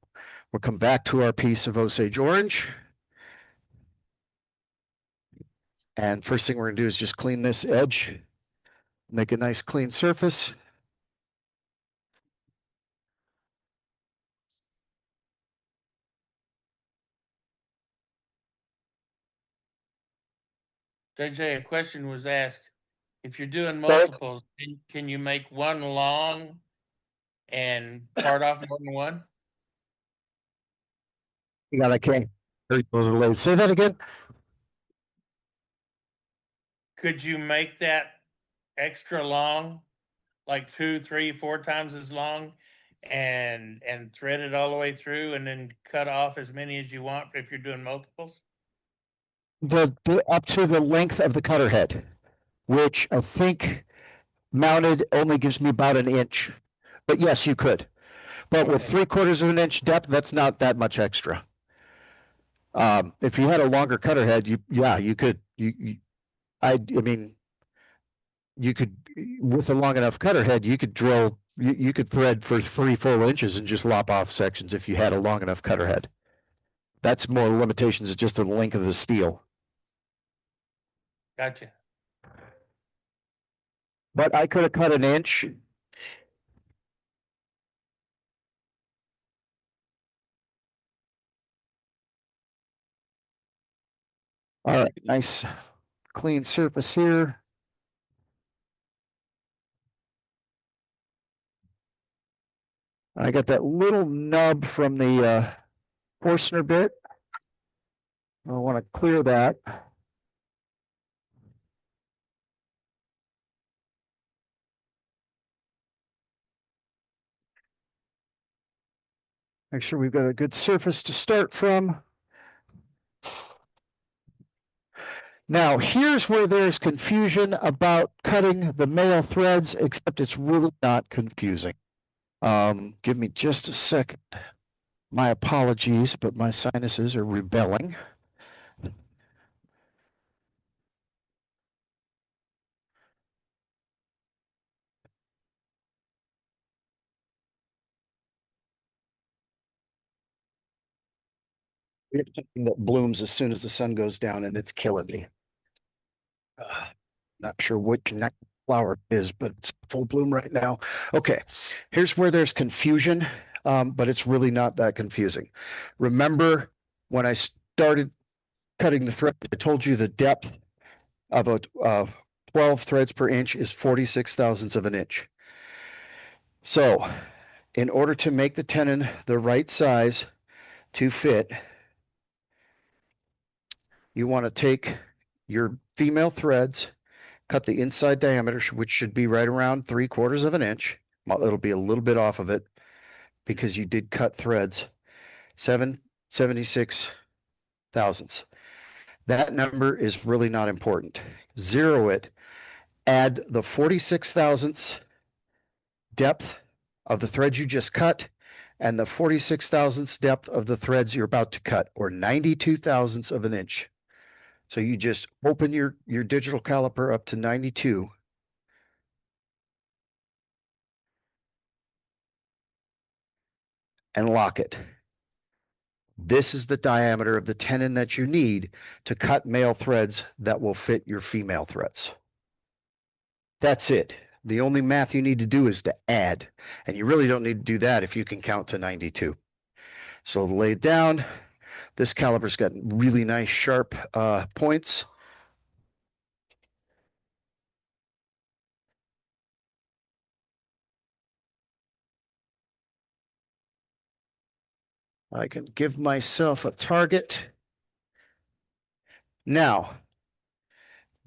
we'll come back to our piece of Osage orange. And first thing we're going to do is just clean this edge, make a nice clean surface. JJ, a question was asked. If you're doing multiples, can you make one long and part off more than one? You got, I can't say that again. Could you make that extra long, like 2, 3, 4 times as long, and thread it all the way through, and then cut off as many as you want if you're doing multiples? The up to the length of the cutter head, which I think mounted only gives me about an inch. But yes, you could. But with 3/4 of an inch depth, that's not that much extra. If you had a longer cutter head, you could. I mean, you could, with a long enough cutter head, you could drill. You could thread for 3 full inches and just lop off sections if you had a long enough cutter head. That's more limitations of just the length of the steel. Gotcha. But I could have cut an inch. All right, nice clean surface here. I got that little nub from the Forstner bit. I want to clear that. Make sure we've got a good surface to start from. Now, here's where there's confusion about cutting the male threads, except it's really not confusing. Give me just a second. My apologies, but my sinuses are rebelling. We have something that blooms as soon as the sun goes down, and it's killing me. Not sure which flower it is, but it's full bloom right now. Okay, here's where there's confusion, but it's really not that confusing. Remember when I started cutting the thread, I told you the depth of a 12 threads per inch is 46 thousandths of an inch. So in order to make the tenon the right size to fit, you want to take your female threads, cut the inside diameter, which should be right around 3/4 of an inch. Well, it'll be a little bit off of it because you did cut threads, 776 thousandths. That number is really not important. Zero it, add the 46 thousandths depth of the threads you just cut and the 46 thousandths depth of the threads you're about to cut, or 92 thousandths of an inch. So you just open your digital caliper up to 92. And lock it. This is the diameter of the tenon that you need to cut male threads that will fit your female threads. That's it. The only math you need to do is to add, and you really don't need to do that if you can count to 92. So lay it down. This caliper's got really nice sharp points. I can give myself a target. Now,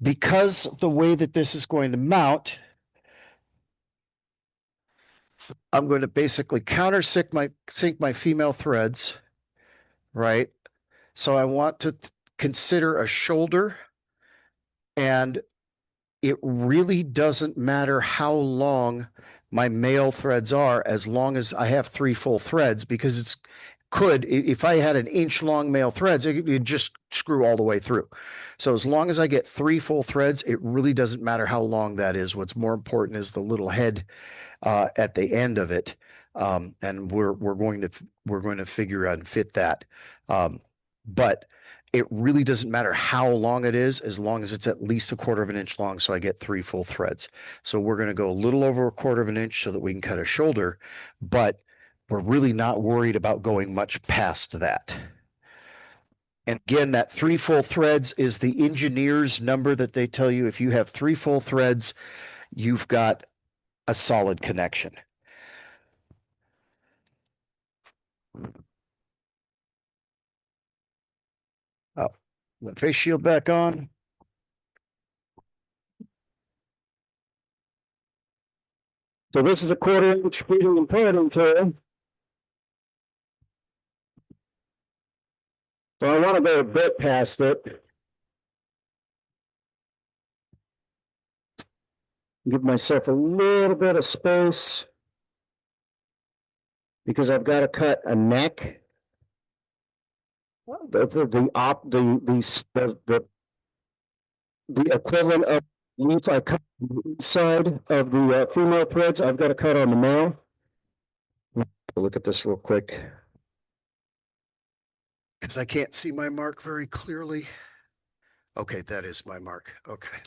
because the way that this is going to mount, I'm going to basically countersink my female threads, right? So I want to consider a shoulder, and it really doesn't matter how long my male threads are as long as I have 3 full threads, because if I had an inch long male threads, it'd just screw all the way through. So as long as I get 3 full threads, it really doesn't matter how long that is. What's more important is the little head at the end of it, and we're going to figure out and fit that. But it really doesn't matter how long it is, as long as it's at least 1/4 of an inch long, so I get 3 full threads. So we're going to go a little over 1/4 of an inch so that we can cut a shoulder, but we're really not worried about going much past that. And again, that 3 full threads is the engineer's number that they tell you. If you have 3 full threads, you've got a solid connection. Oh, the face shield back on. So this is a 1/4 inch heating and padding tool. So I want to go a bit past it. Give myself a little bit of space because I've got to cut a neck. The equivalent of if I cut the inside of the female threads, I've got to cut on the male. Look at this real quick, because I can't see my mark very clearly. Okay, that is my mark. Okay.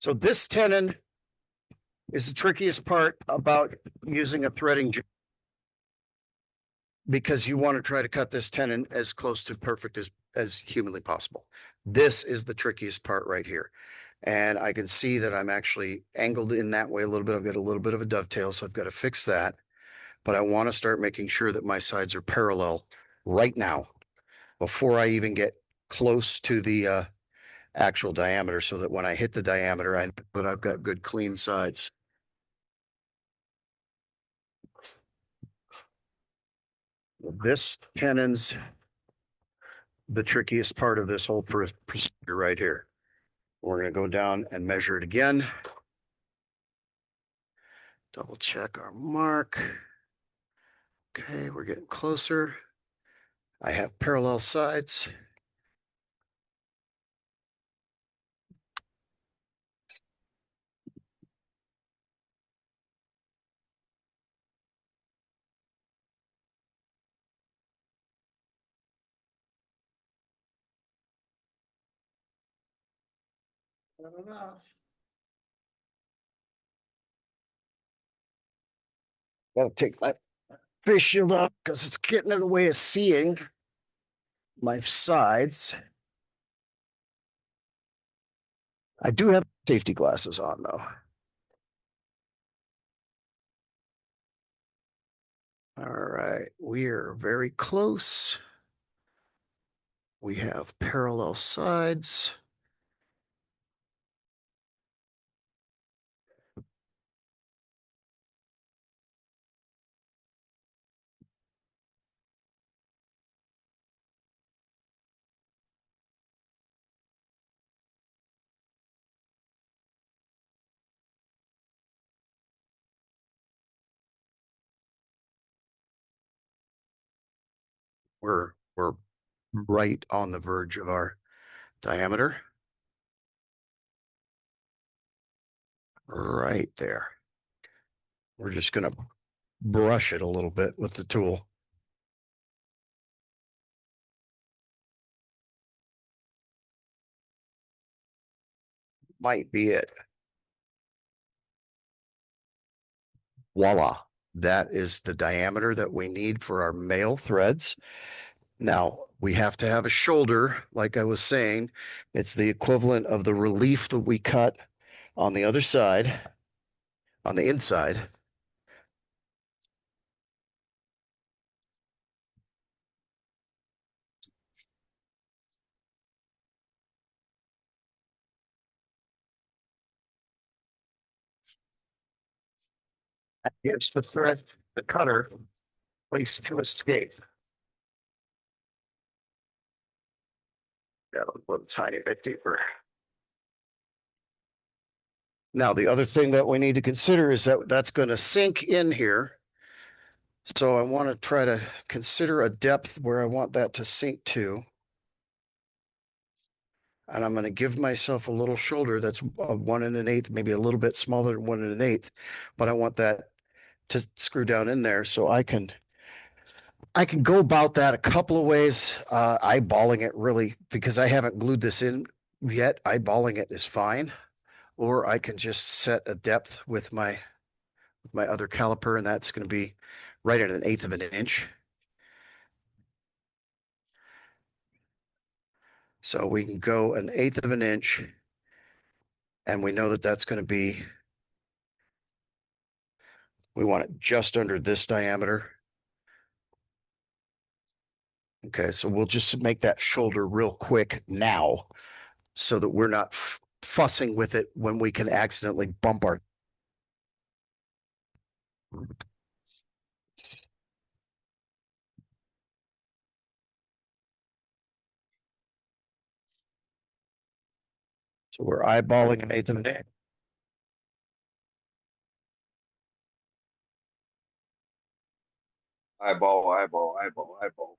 So this tenon is the trickiest part about using a threading jig, because you want to try to cut this tenon as close to perfect as humanly possible. This is the trickiest part right here. And I can see that I'm actually angled in that way a little bit. I've got a little bit of a dovetail, so I've got to fix that. But I want to start making sure that my sides are parallel right now before I even get close to the actual diameter, so that when I hit the diameter, I know that I've got good clean sides. This tenon's the trickiest part of this whole procedure right here. We're going to go down and measure it again. Double check our mark. Okay, we're getting closer. I have parallel sides. Gotta take my face shield off because it's getting in the way of seeing my sides. I do have safety glasses on though. All right, we are very close. We have parallel sides. We're right on the verge of our diameter. Right there. We're just going to brush it a little bit with the tool. Might be it. Voila. That is the diameter that we need for our male threads. Now, we have to have a shoulder, like I was saying. It's the equivalent of the relief that we cut on the other side, on the inside. That gives the thread, the cutter, place to escape. Got a little tiny bit deeper. Now, the other thing that we need to consider is that that's going to sink in here. So I want to try to consider a depth where I want that to sink to. And I'm going to give myself a little shoulder that's 1 1/8, maybe a little bit smaller than 1 1/8, but I want that to screw down in there so I can go about that a couple of ways. Eyeballing it really, because I haven't glued this in yet. Eyeballing it is fine, or I can just set a depth with my other caliper, and that's going to be right at 1/8 of an inch. So we can go 1/8 of an inch, and we know that that's going to be, we want it just under this diameter. Okay, so we'll just make that shoulder real quick now so that we're not fussing with it when we can accidentally bump our. So we're eyeballing 1/8 of an inch. Eyeball, eyeball, eyeball, eyeball.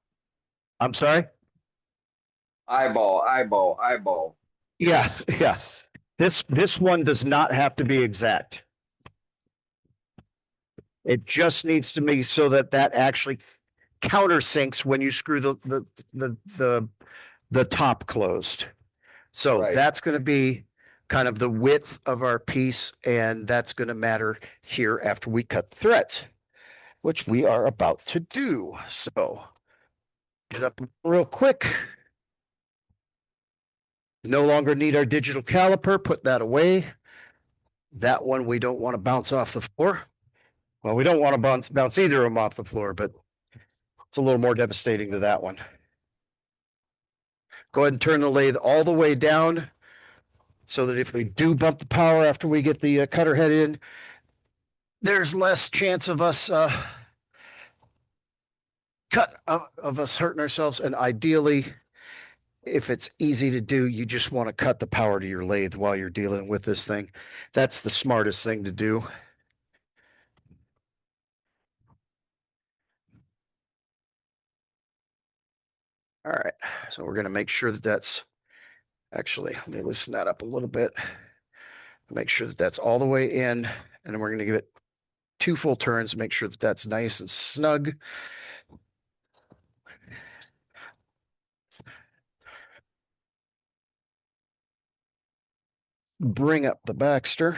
I'm sorry? eyeball. Yeah, yeah. This one does not have to be exact. It just needs to be so that that actually countersinks when you screw the top closed. So Right. that's going to be kind of the width of our piece, and that's going to matter here after we cut the threads, which we are about to do. So get up real quick. No longer need our digital caliper. Put that away. That one we don't want to bounce off the floor. Well, we don't want to bounce either of them off the floor, but it's a little more devastating to that one. Go ahead and turn the lathe all the way down so that if we do bump the power after we get the cutter head in, there's less chance of us of us hurting ourselves. And ideally, if it's easy to do, you just want to cut the power to your lathe while you're dealing with this thing. That's the smartest thing to do. All right, so we're going to make sure that that's actually, let me loosen that up a little bit. Make sure that that's all the way in, and then we're going to give it 2 full turns, make sure that that's nice and snug. Bring up the Baxter.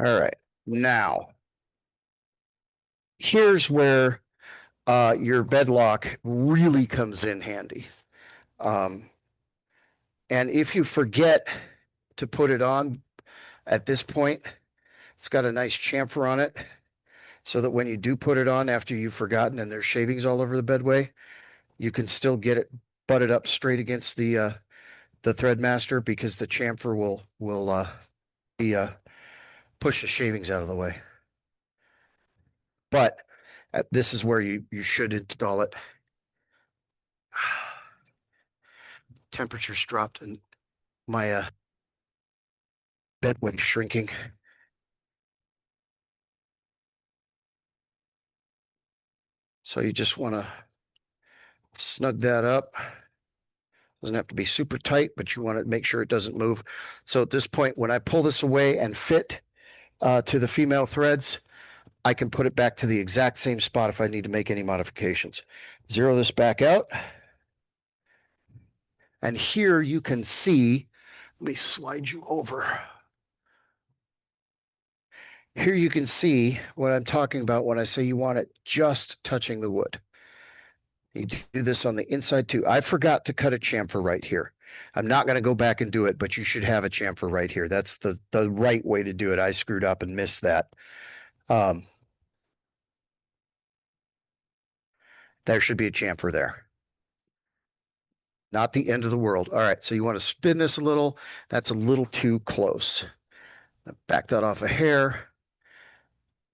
All right, now here's where your bed lock really comes in handy. And if you forget to put it on at this point, it's got a nice chamfer on it so that when you do put it on after you've forgotten and there's shavings all over the bedway, you can still get it butted up straight against the Threadmaster because the chamfer will push the shavings out of the way. But this is where you should install it. Temperatures dropped and my bedway shrinking. So you just want to snug that up. Doesn't have to be super tight, but you want to make sure it doesn't move. So at this point, when I pull this away and fit to the female threads, I can put it back to the exact same spot if I need to make any modifications. Zero this back out. And here you can see, let me slide you over. Here you can see what I'm talking about when I say you want it just touching the wood. You do this on the inside too. I forgot to cut a chamfer right here. I'm not going to go back and do it, but you should have a chamfer right here. That's the right way to do it. I screwed up and missed that. There should be a chamfer there. Not the end of the world. All right, so you want to spin this a little. That's a little too close. Back that off a hair.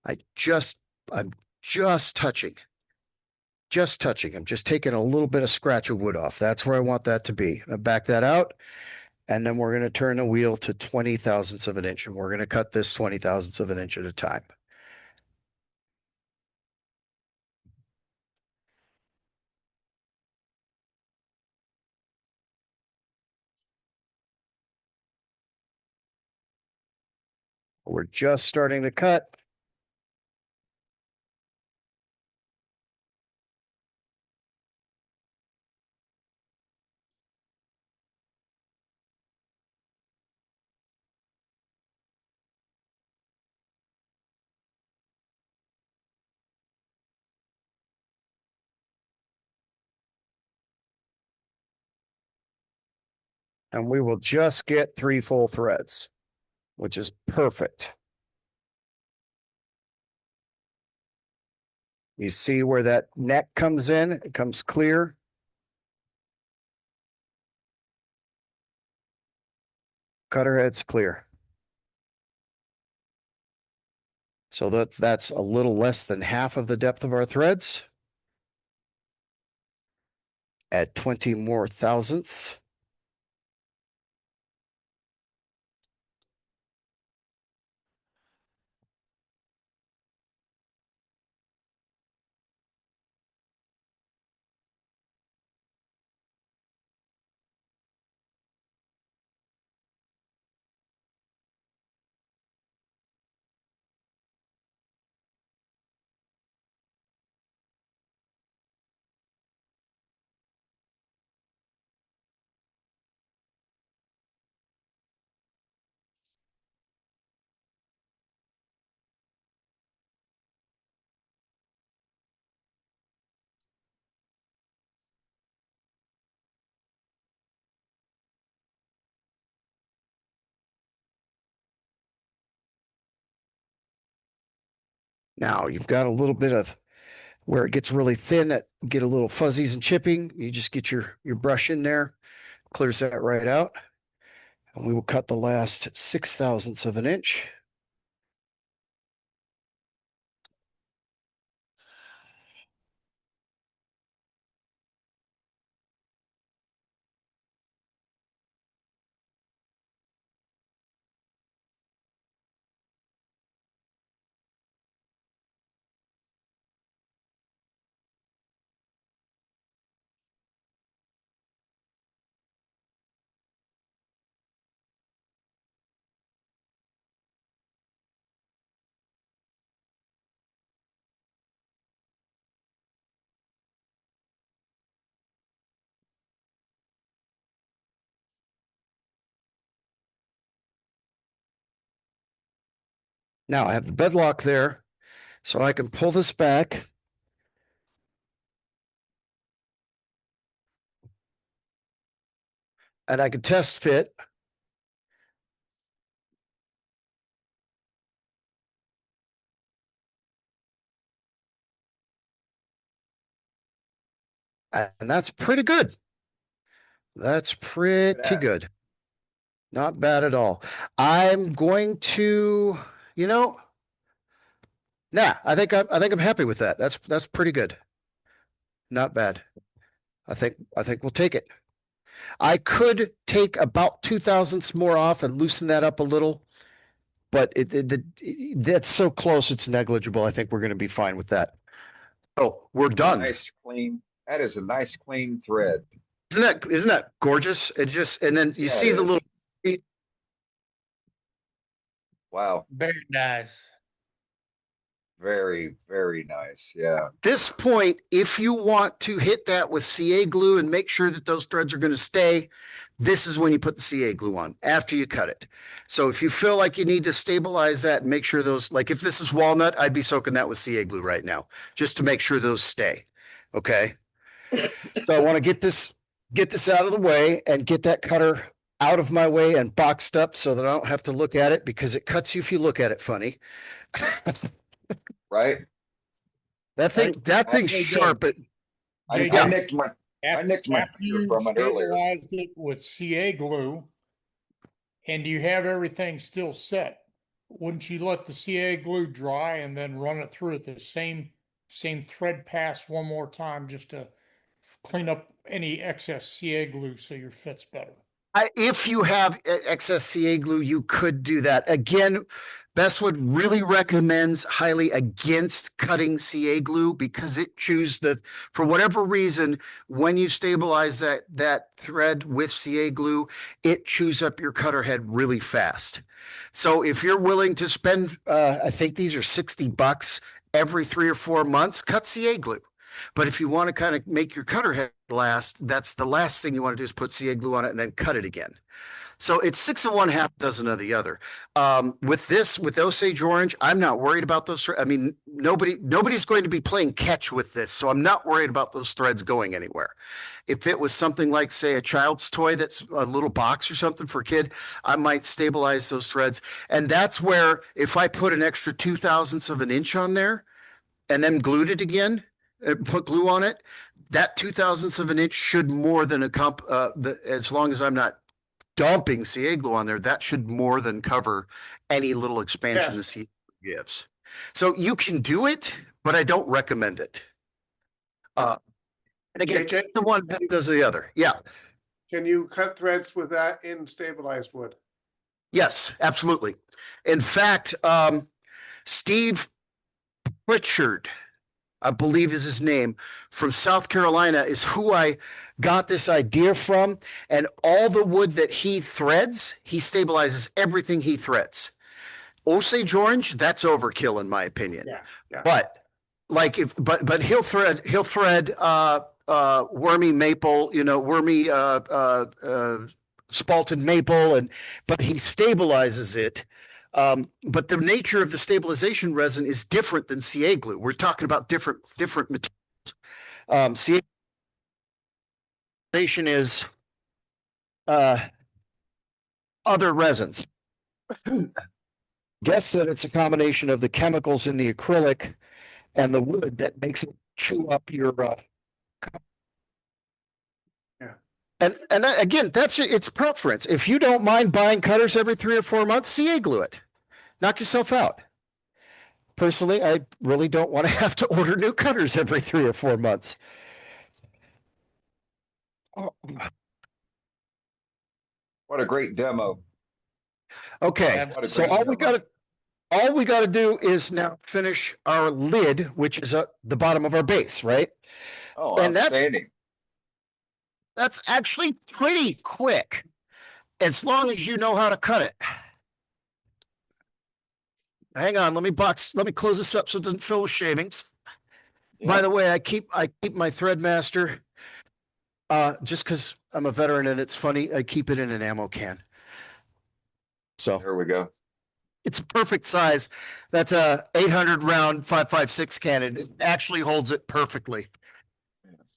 I'm just touching. Just touching. I'm just taking a little bit of scratch of wood off. That's where I want that to be. I'll back that out. And then we're going to turn the wheel to 20 thousandths of an inch. And we're going to cut this 20 thousandths of an inch at a time. We're just starting to cut. And we will just get 3 full threads, which is perfect. You see where that neck comes in? It comes clear. Cutter head's clear. So that's a little less than half of the depth of our threads. Add 20 more thousandths. Now you've got a little bit of where it gets really thin, that get a little fuzzies and chipping. You just get your brush in there, clears that right out. And we will cut the last 6/1000ths of an inch. Now I have the bed lock there, so I can pull this back. And I can test fit. And that's pretty good. That's pretty Yeah. good. Not bad at all. I'm going to, I think I'm happy with that. That's pretty good. Not bad. I think we'll take it. I could take about 0.02 more off and loosen that up a little, but that's so close, it's negligible. I think we're going to be fine with that. Oh, we're done. Nice, clean. That is a nice, clean thread. Isn't that gorgeous? It just, and then you Yeah, see it the is. little, Wow. Very nice. Very, very nice. Yeah. this point, if you want to hit that with CA glue and make sure that those threads are going to stay, this is when you put the CA glue on after you cut it. So if you feel like you need to stabilize that and make sure those, like if this is walnut, I'd be soaking that with CA glue right now, just to make sure those stay. Okay. So I want to get this out of the way and get that cutter out of my way and boxed up so that I don't have to look at it, because it cuts you if you look at it funny. Right. That thing's Hey, sharp. I JJ, nicked my After finger you from it earlier. stabilized it with CA glue and you have everything still set, wouldn't you let the CA glue dry and then run it through at the same thread pass one more time just to clean up any excess CA glue so your fit's better? If you have excess CA glue, you could do that. Again, Bestwood really recommends highly against cutting CA glue because it chews for whatever reason, when you stabilize that thread with CA glue, it chews up your cutter head really fast. So if you're willing to spend, I think these are $60 every 3 or 4 months, cut CA glue. But if you want to kind of make your cutter head last, that's the last thing you want to do is put CA glue on it and then cut it again. So it's 6 of one, half dozen of the other. With Osage Orange, I'm not worried about those. I mean, nobody's going to be playing catch with this, so I'm not worried about those threads going anywhere. If it was something like, say, a child's toy that's a little box or something for a kid, I might stabilize those threads. And that's where if I put an extra 0.02 of an inch on there and then glued it again, put glue on it, that 0.02 of an inch should more than as long as I'm not dumping CA glue on there, that should more than cover any little expansion the CA gives. So you can do it, but I don't recommend it. And again, JJ? the one does the other. Yeah. Can you cut threads with that in stabilized wood? Yes, absolutely. In fact, Steve Pritchard, I believe is his name, from South Carolina, is who I got this idea from. And all the wood that he threads, he stabilizes everything he threads. Osage Orange, that's overkill in my opinion. Yeah. But like but he'll thread wormy maple, wormy spalted maple, but he stabilizes it. But the nature of the stabilization resin is different than CA glue. We're talking about different materials. CA is other resins. guess that it's a combination of the chemicals in the acrylic and the wood that makes it chew up your, Yeah. And again, it's preference. If you don't mind buying cutters every 3 or 4 months, CA glue it. Knock yourself out. Personally, I really don't want to have to order new cutters every 3 or 4 months. Oh, What a great demo. okay, What a so great demo. all we gotta do is now finish our lid, which is the bottom of our base, right? Oh, And outstanding. that's actually pretty quick, as long as you know how to cut it. Hang on, let me close this up so it doesn't fill with shavings. By Yeah. the way, I keep my Threadmaster, just because I'm a veteran and it's funny, I keep it in an ammo can. So There we go. it's a perfect size. That's a 800 round 5.56 cannon. It actually holds it perfectly.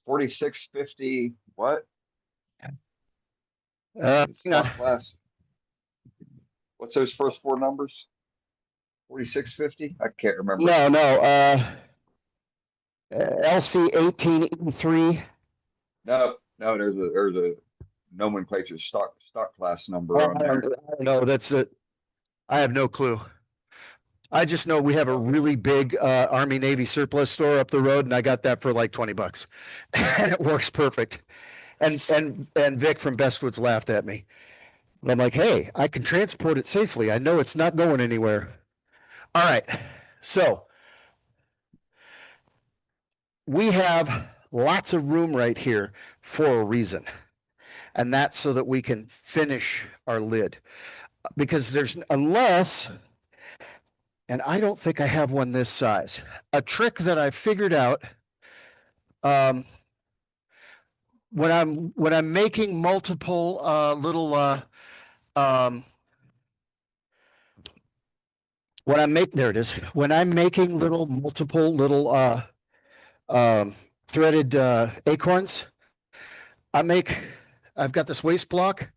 4650, what? Hang on. Stock class. What's those first 4 numbers? 4650? I can't remember. No, LC 18E3. No, there's a nomenclature stock class number on I there. don't know. That's it. I have no clue. I just know we have a really big Army Navy surplus store up the road, and I got that for like $20, and it works perfect. And Vic from Bestwoods laughed at me. And I'm like, hey, I can transport it safely. I know it's not going anywhere. All right, so we have lots of room right here for a reason, and that's so that we can finish our lid. Because unless, and I don't think I have one this size, a trick that I figured out, when I'm making multiple little there it is. When I'm making multiple little threaded acorns, I've got this waist block.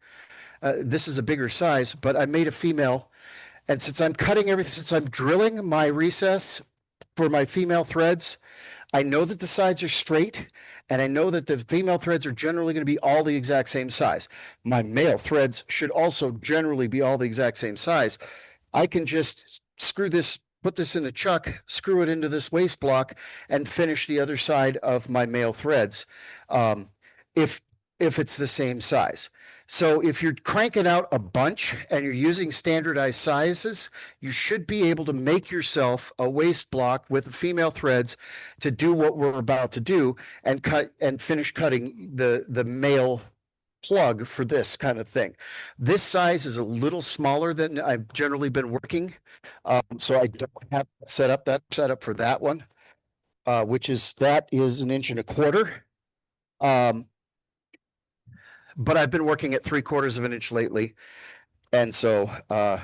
This is a bigger size, but I made a female. And since I'm cutting everything, since I'm drilling my recess for my female threads, I know that the sides are straight, and I know that the female threads are generally going to be all the exact same size. My male threads should also generally be all the exact same size. I can just put this in a chuck, screw it into this waist block, and finish the other side of my male threads, if it's the same size. So if you're cranking out a bunch and you're using standardized sizes, you should be able to make yourself a waist block with the female threads to do what we're about to do, and finish cutting the male plug for this kind of thing. This size is a little smaller than I've generally been working. So I don't have that set up for that one, which is 1.25 inches. But I've been working at 3/4 inch lately. And so I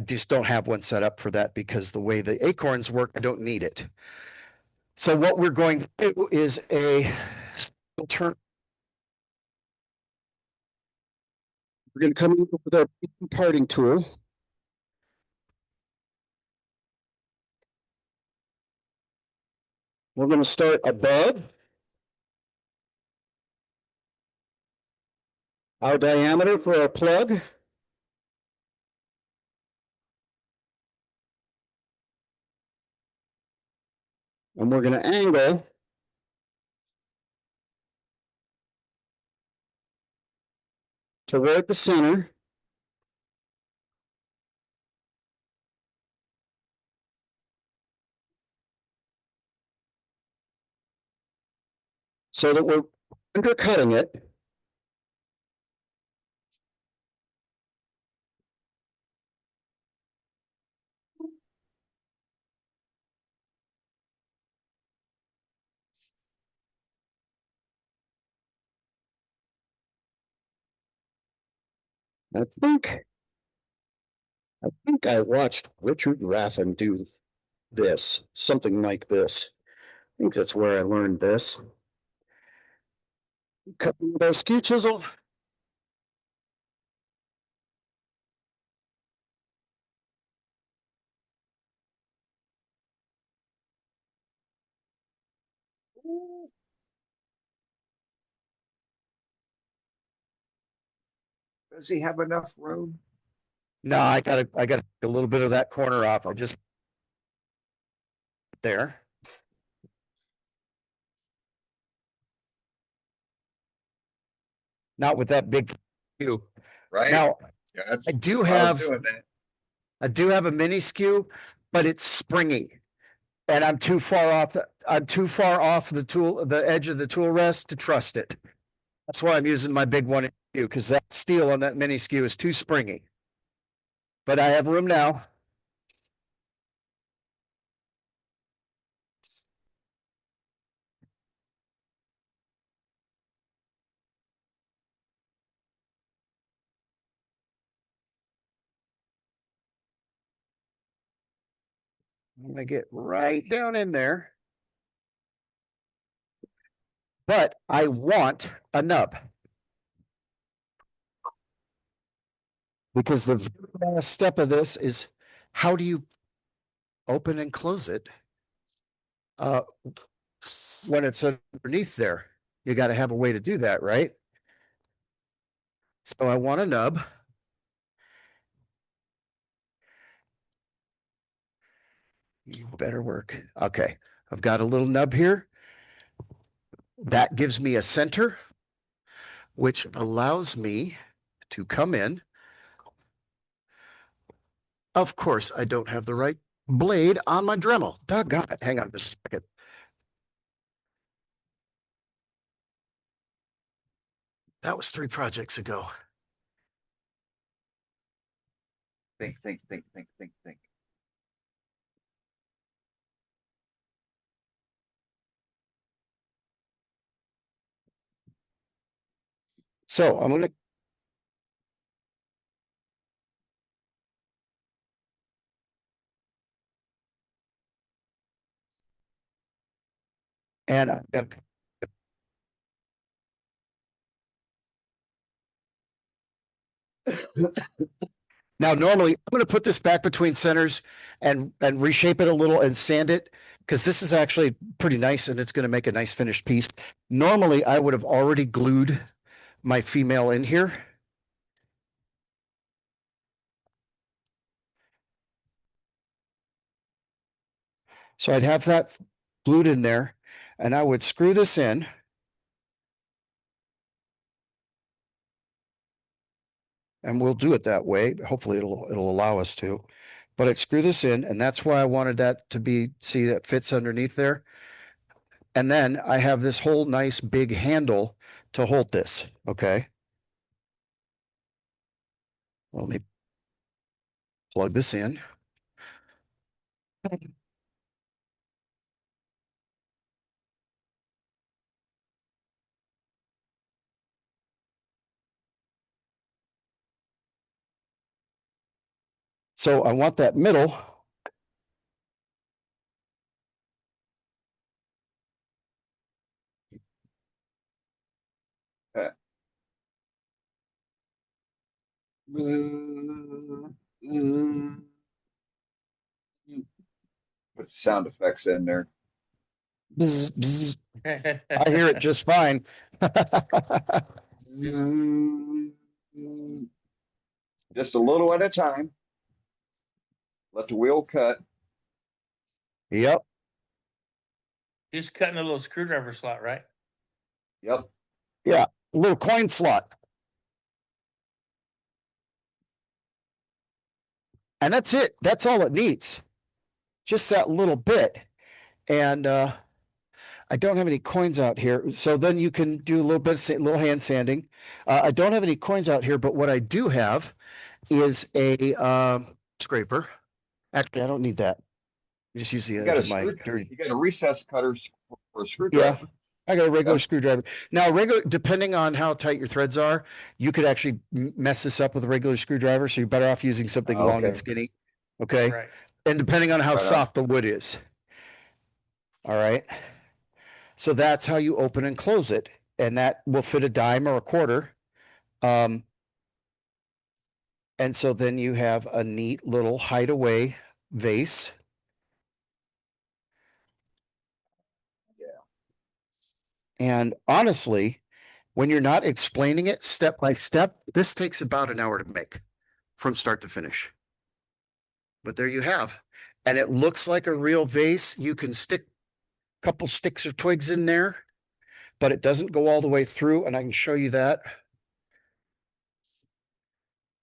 just don't have one set up for that, because the way the acorns work, I don't need it. So what we're going to do is we're going to come in with our parting tool. We're going to start above our diameter for our plug. And we're going to angle toward the center. So that we're undercutting it. I think I watched Richard Raffin do this, something like this. I think that's where I learned this. Cut with our skew chisel. Does he have enough room? No, I got a little bit of that corner off. I'll just there. Not with that big skew. Right? Now, Yeah, that's I do why I was have doing that. a mini skew, but it's springy. And I'm too far off the tool, the edge of the tool rest to trust it. That's why I'm using my big one skew, because that steel on that mini skew is too springy. But I have room now. I'm gonna get right down in there. But I want a nub. Because the very last step of this is how do you open and close it? When it's underneath there, you got to have a way to do that, right? So I want a nub. You better work. Okay. I've got a little nub here. That gives me a center, which allows me to come in. Of course, I don't have the right blade on my Dremel. Doggone it. Hang on just a second. That was 3 projects ago. Think. So I'm going to and I've got now, normally I'm going to put this back between centers and reshape it a little and sand it because this is actually pretty nice and it's going to make a nice finished piece. Normally, I would have already glued my female in here. So I'd have that glued in there and I would screw this in. And we'll do it that way. Hopefully it'll allow us to. But I'd screw this in, and that's why I wanted that to be, see, that fits underneath there. And then I have this whole nice big handle to hold this, okay? Let me plug this in. So I want that middle. Put sound effects in there. Bzz, bzz. I hear it just fine. Just a little at a time. Let the wheel cut. Yep. Just cutting a little screwdriver slot, right? Yep. Yeah. A little coin slot. And that's it. That's all it needs. Just that little bit. And I don't have any coins out here. So then you can do a little bit of little hand sanding. I don't have any coins out here, but what I do have is a scraper. Actually, I don't need that. I just use the You edge got a of my dirty. you got a recess cutter for a Yeah, screwdriver. I got a regular Yeah. screwdriver. Now, depending on how tight your threads are, you could actually mess this up with a regular screwdriver. So you're better off using something long and Okay. skinny. Okay. Right. And depending on how Right on. soft the wood is. All right. So that's how you open and close it. And that will fit a dime or a quarter. And so then you have a neat little hideaway vase. Yeah. And honestly, when you're not explaining it step by step, this takes about an hour to make from start to finish. But there you have. And it looks like a real vase. You can stick a couple sticks or twigs in there, but it doesn't go all the way through. And I can show you that.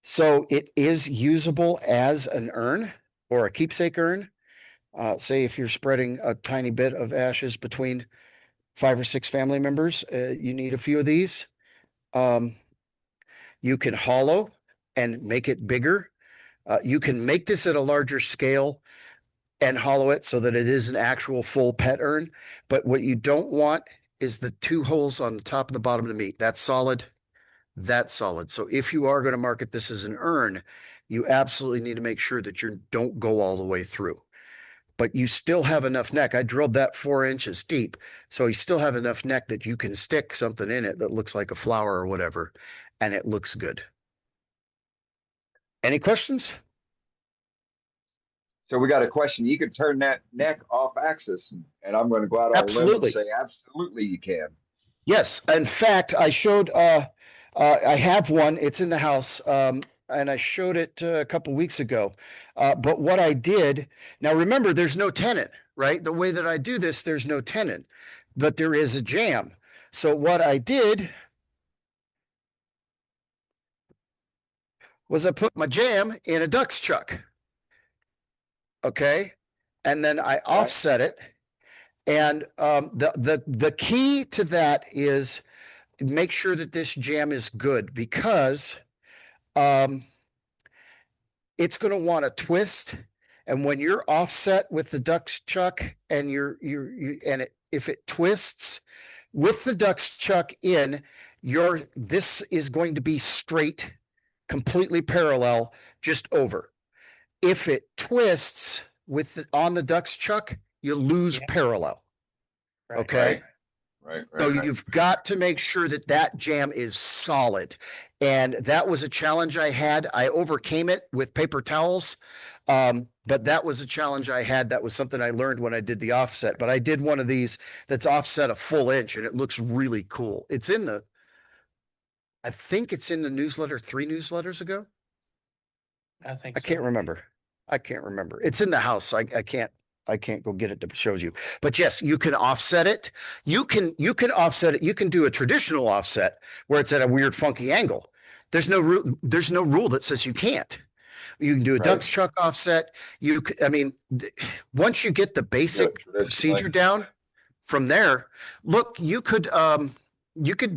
So it is usable as an urn or a keepsake urn. Say if you're spreading a tiny bit of ashes between 5 or 6 family members, you need a few of these. You can hollow and make it bigger. You can make this at a larger scale and hollow it so that it is an actual full pet urn. But what you don't want is the 2 holes on the top and the bottom of the meat. That's solid. That's solid. So if you are going to market this as an urn, you absolutely need to make sure that you don't go all the way through. But you still have enough neck. I drilled that 4 inches deep. So you still have enough neck that you can stick something in it that looks like a flower or whatever, and it looks good. Any questions? So we got a question. You can turn that neck off axis, and I'm going to go out on a limb and say, absolutely, you can. Yes. In fact, I showed, I have one, it's in the house. And I showed it a couple weeks ago. But what I did, now remember, there's no tenon, right? The way that I do this, there's no tenon, but there is a jamb. So what I did was I put my jamb in a duck's chuck. Okay. And then I offset it. And the key to that is make sure that this jamb is good, because it's going to want to twist. And when you're offset with the duck's chuck and if it twists with the duck's chuck in, this is going to be straight, completely parallel, just over. If it twists on the duck's chuck, you lose parallel. Right. Okay. Right. So you've got to make sure that that jamb is solid. And that was a challenge I had. I overcame it with paper towels. But that was a challenge I had. That was something I learned when I did the offset. But I did one of these that's offset a full inch, and it looks really cool. I think it's in the newsletter 3 newsletters ago. I think I can't so. remember. It's in the house. I can't go get it to show you. But yes, you can offset it. You can offset it. You can do a traditional offset where it's at a weird, funky angle. There's no rule that says you can't. You can do a duck's chuck offset. Once you get the basic procedure down, from there, look, you could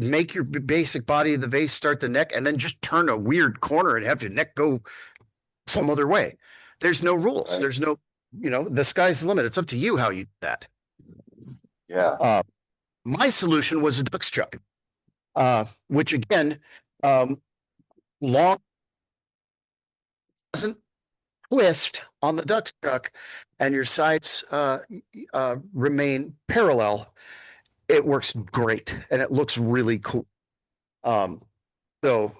make your basic body of the vase, start the neck, and then just turn a weird corner and have your neck go some other way. There's no rules. Right. There's no, the sky's the limit. It's up to you how you do that. Yeah. My solution was a duck's chuck, which again, long doesn't twist on the duck's chuck, and your sides remain parallel. It works great, and it looks really cool. So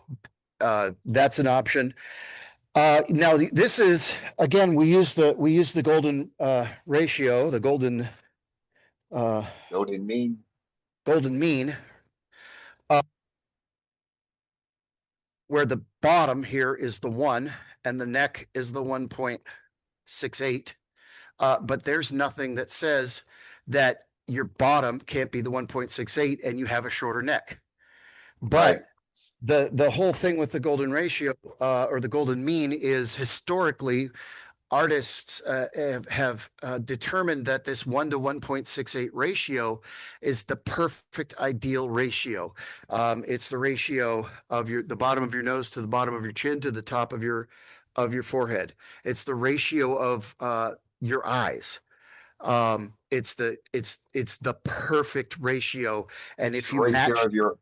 that's an option. Now this is, again, we use the golden ratio, the golden mean, where the bottom here is the 1 and the neck is the 1.68. But there's nothing that says that your bottom can't be the 1.68 and you have a shorter neck. But the whole thing with the golden ratio or the golden mean is, historically, artists have determined that this 1 to 1.68 ratio is the perfect ideal ratio. It's the ratio of the bottom of your nose to the bottom of your chin to the top of your forehead. It's the ratio of your eyes. It's the perfect ratio. And if you match of your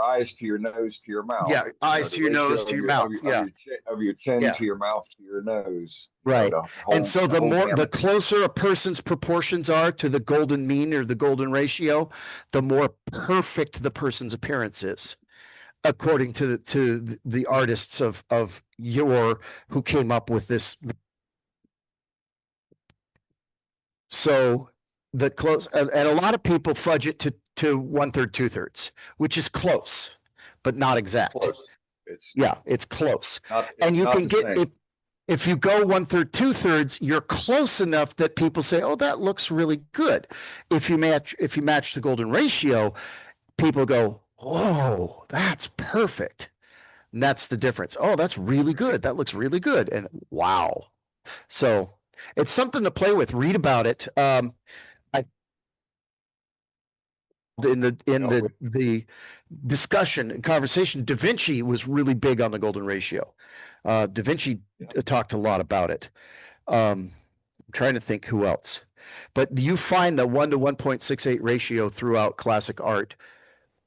eyes to your nose to your mouth. Yeah, eyes to your nose to your mouth. Yeah. Of your chin to your mouth to your nose. Right. And so the closer a person's proportions are to the golden mean or the golden ratio, the more perfect the person's appearance is, according to the artists who came up with this. So the close, and a lot of people fudge it to 1/3, 2/3, which is close, but not exact. Close. It's Yeah, it's close. not, And you not can the get, same. if you go 1/3, 2/3, you're close enough that people say, oh, that looks really good. If you match the golden ratio, people go, whoa, that's perfect. And that's the difference. Oh, that's really good. That looks really good. And wow. So it's something to play with. Read about it. I in the discussion and conversation, Da Vinci was really big on the golden ratio. Da Vinci talked a lot about it. I'm trying to think who else, but you find the 1 to 1.68 ratio throughout classic art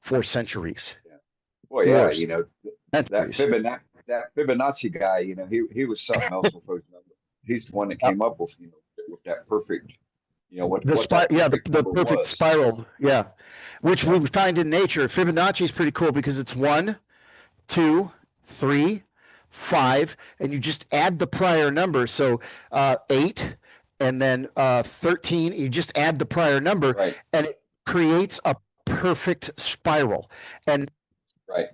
for centuries. Well, yeah, Wars. you know, Centuries. that Fibonacci guy, you know, he was something else with those numbers. He's the one that came up with, you know, with that perfect, you know, what that perfect the number perfect was. spiral, yeah, which we find in nature. Fibonacci is pretty cool because it's 1, 2, 3, 5, and you just add the prior number. So 8, and then 13. You just add the prior number, Right. and it creates a perfect spiral. And Right.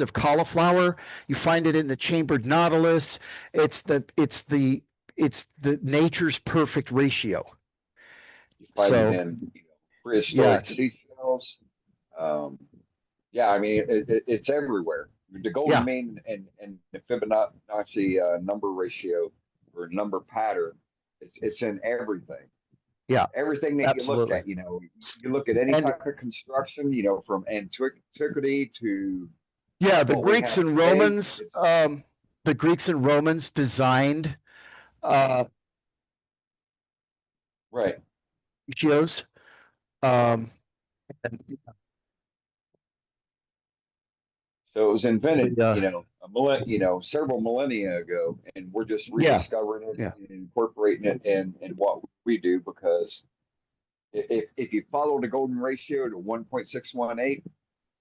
of cauliflower, you find it in the chambered nautilus. It's the nature's perfect ratio. You find So, it in, you know, prehistoric yeah. seashells. Yeah, I mean, it's everywhere. The golden Yeah. mean and the Fibonacci number ratio or number pattern, it's in everything. Yeah, Everything that you look absolutely. at, you know, you look at any And type of construction, you know, from antiquity to yeah, the what we Greeks have and today. Romans, the Greeks and Romans designed Right. ratios. And So it was invented, the, you know, several millennia ago, and we're just yeah, rediscovering it yeah, and incorporating it in what we do because if you follow the golden ratio to 1.618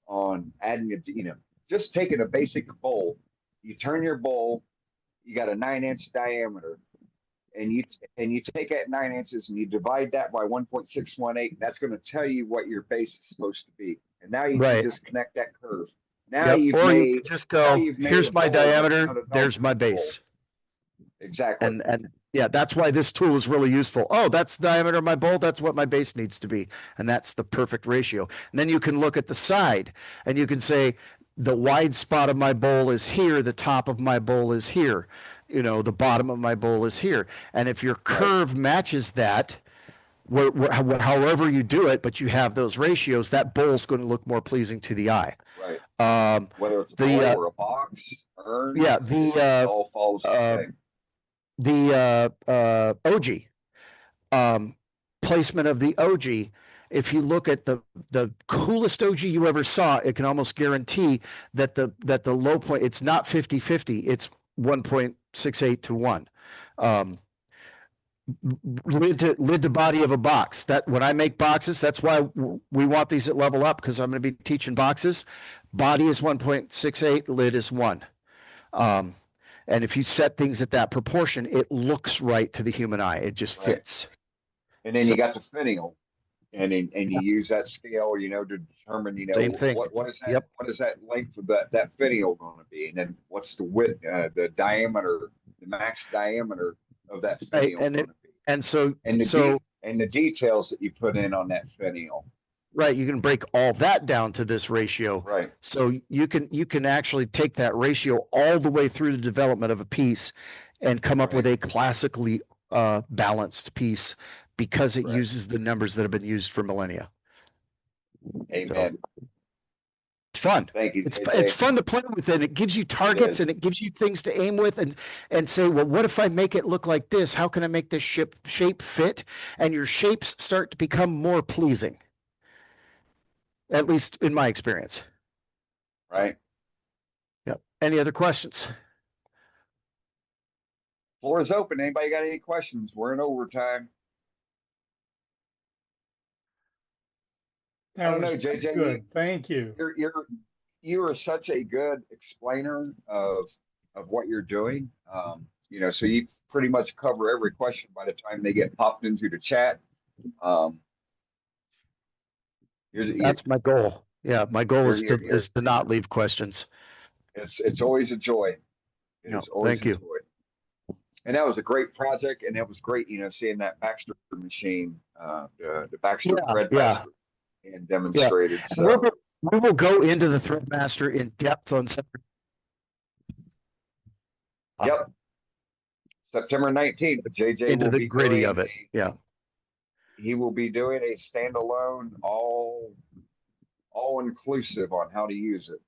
on adding it, you know, just taking a basic bowl, you turn your bowl, you got a 9-inch diameter, and you take that 9 inches and you divide that by 1.618. That's going to tell you what your base is supposed to be. And now you can right. just connect that curve. Now Yep. you've Or you made could just now go, you've made a here's my bowl that's not diameter, a there's my dog food bowl. base. Exactly. And yeah, that's why this tool is really useful. Oh, that's the diameter of my bowl. That's what my base needs to be. And that's the perfect ratio. And then you can look at the side and you can say, the wide spot of my bowl is here. The top of my bowl is here. You know, the bottom of my bowl is here. And if your curve matches that, however you do it, but you have those ratios, that bowl is going to look more pleasing to the eye. Right. Um, Whether it's a the, bowl or a box, urn, yeah, it all follows the same. the OG placement of the OG. If you look at the coolest OG you ever saw, it can almost guarantee that the low point, it's not 50-50, it's 1.68 to 1. Lid to body of a box. That when I make boxes, that's why we want these at Level Up, because I'm going to be teaching boxes. Body is 1.68, lid is 1. And if you set things at that proportion, it looks right to the human eye. It just fits. And then you got the finial, and you use that scale, you know, to determine, you know, Same thing. what is that? Yep. What is that length of that finial going to be? And then what's the width, the diameter, the max diameter of that finial going to be? And so And the details that you put in on that finial. Right, you can break all that down to this ratio. Right. So you can actually take that ratio all the way through the development of a piece and come up with a classically balanced piece because it uses the numbers that have been used for millennia. Amen. So, it's fun. Thank you. It's fun to play with it. It gives you targets and it gives you things to aim with and say, well, what if I make it look like this? How can I make this shape fit? And your shapes start to become more pleasing. At least in my experience. Right. Yep. Any other questions? Floor is open. Anybody got any questions? We're in overtime. That I don't know, was JJ. good. Thank you. You are such a good explainer of what you're doing. You know, so you pretty much cover every question by the time they get popped into the chat. That's my goal. Yeah, my goal is to You're- not leave questions. it's always a joy. No, It's always thank a you. joy. And that was a great project, and it was great, seeing that Baxter machine, the Baxter Yeah, Threadmaster, and demonstrated. And we So, will, we will go into the Threadmaster in depth on some. yep, September 19th, JJ Into will the be gritty doing of it. Yeah. he will be doing a standalone, all inclusive on how to use it.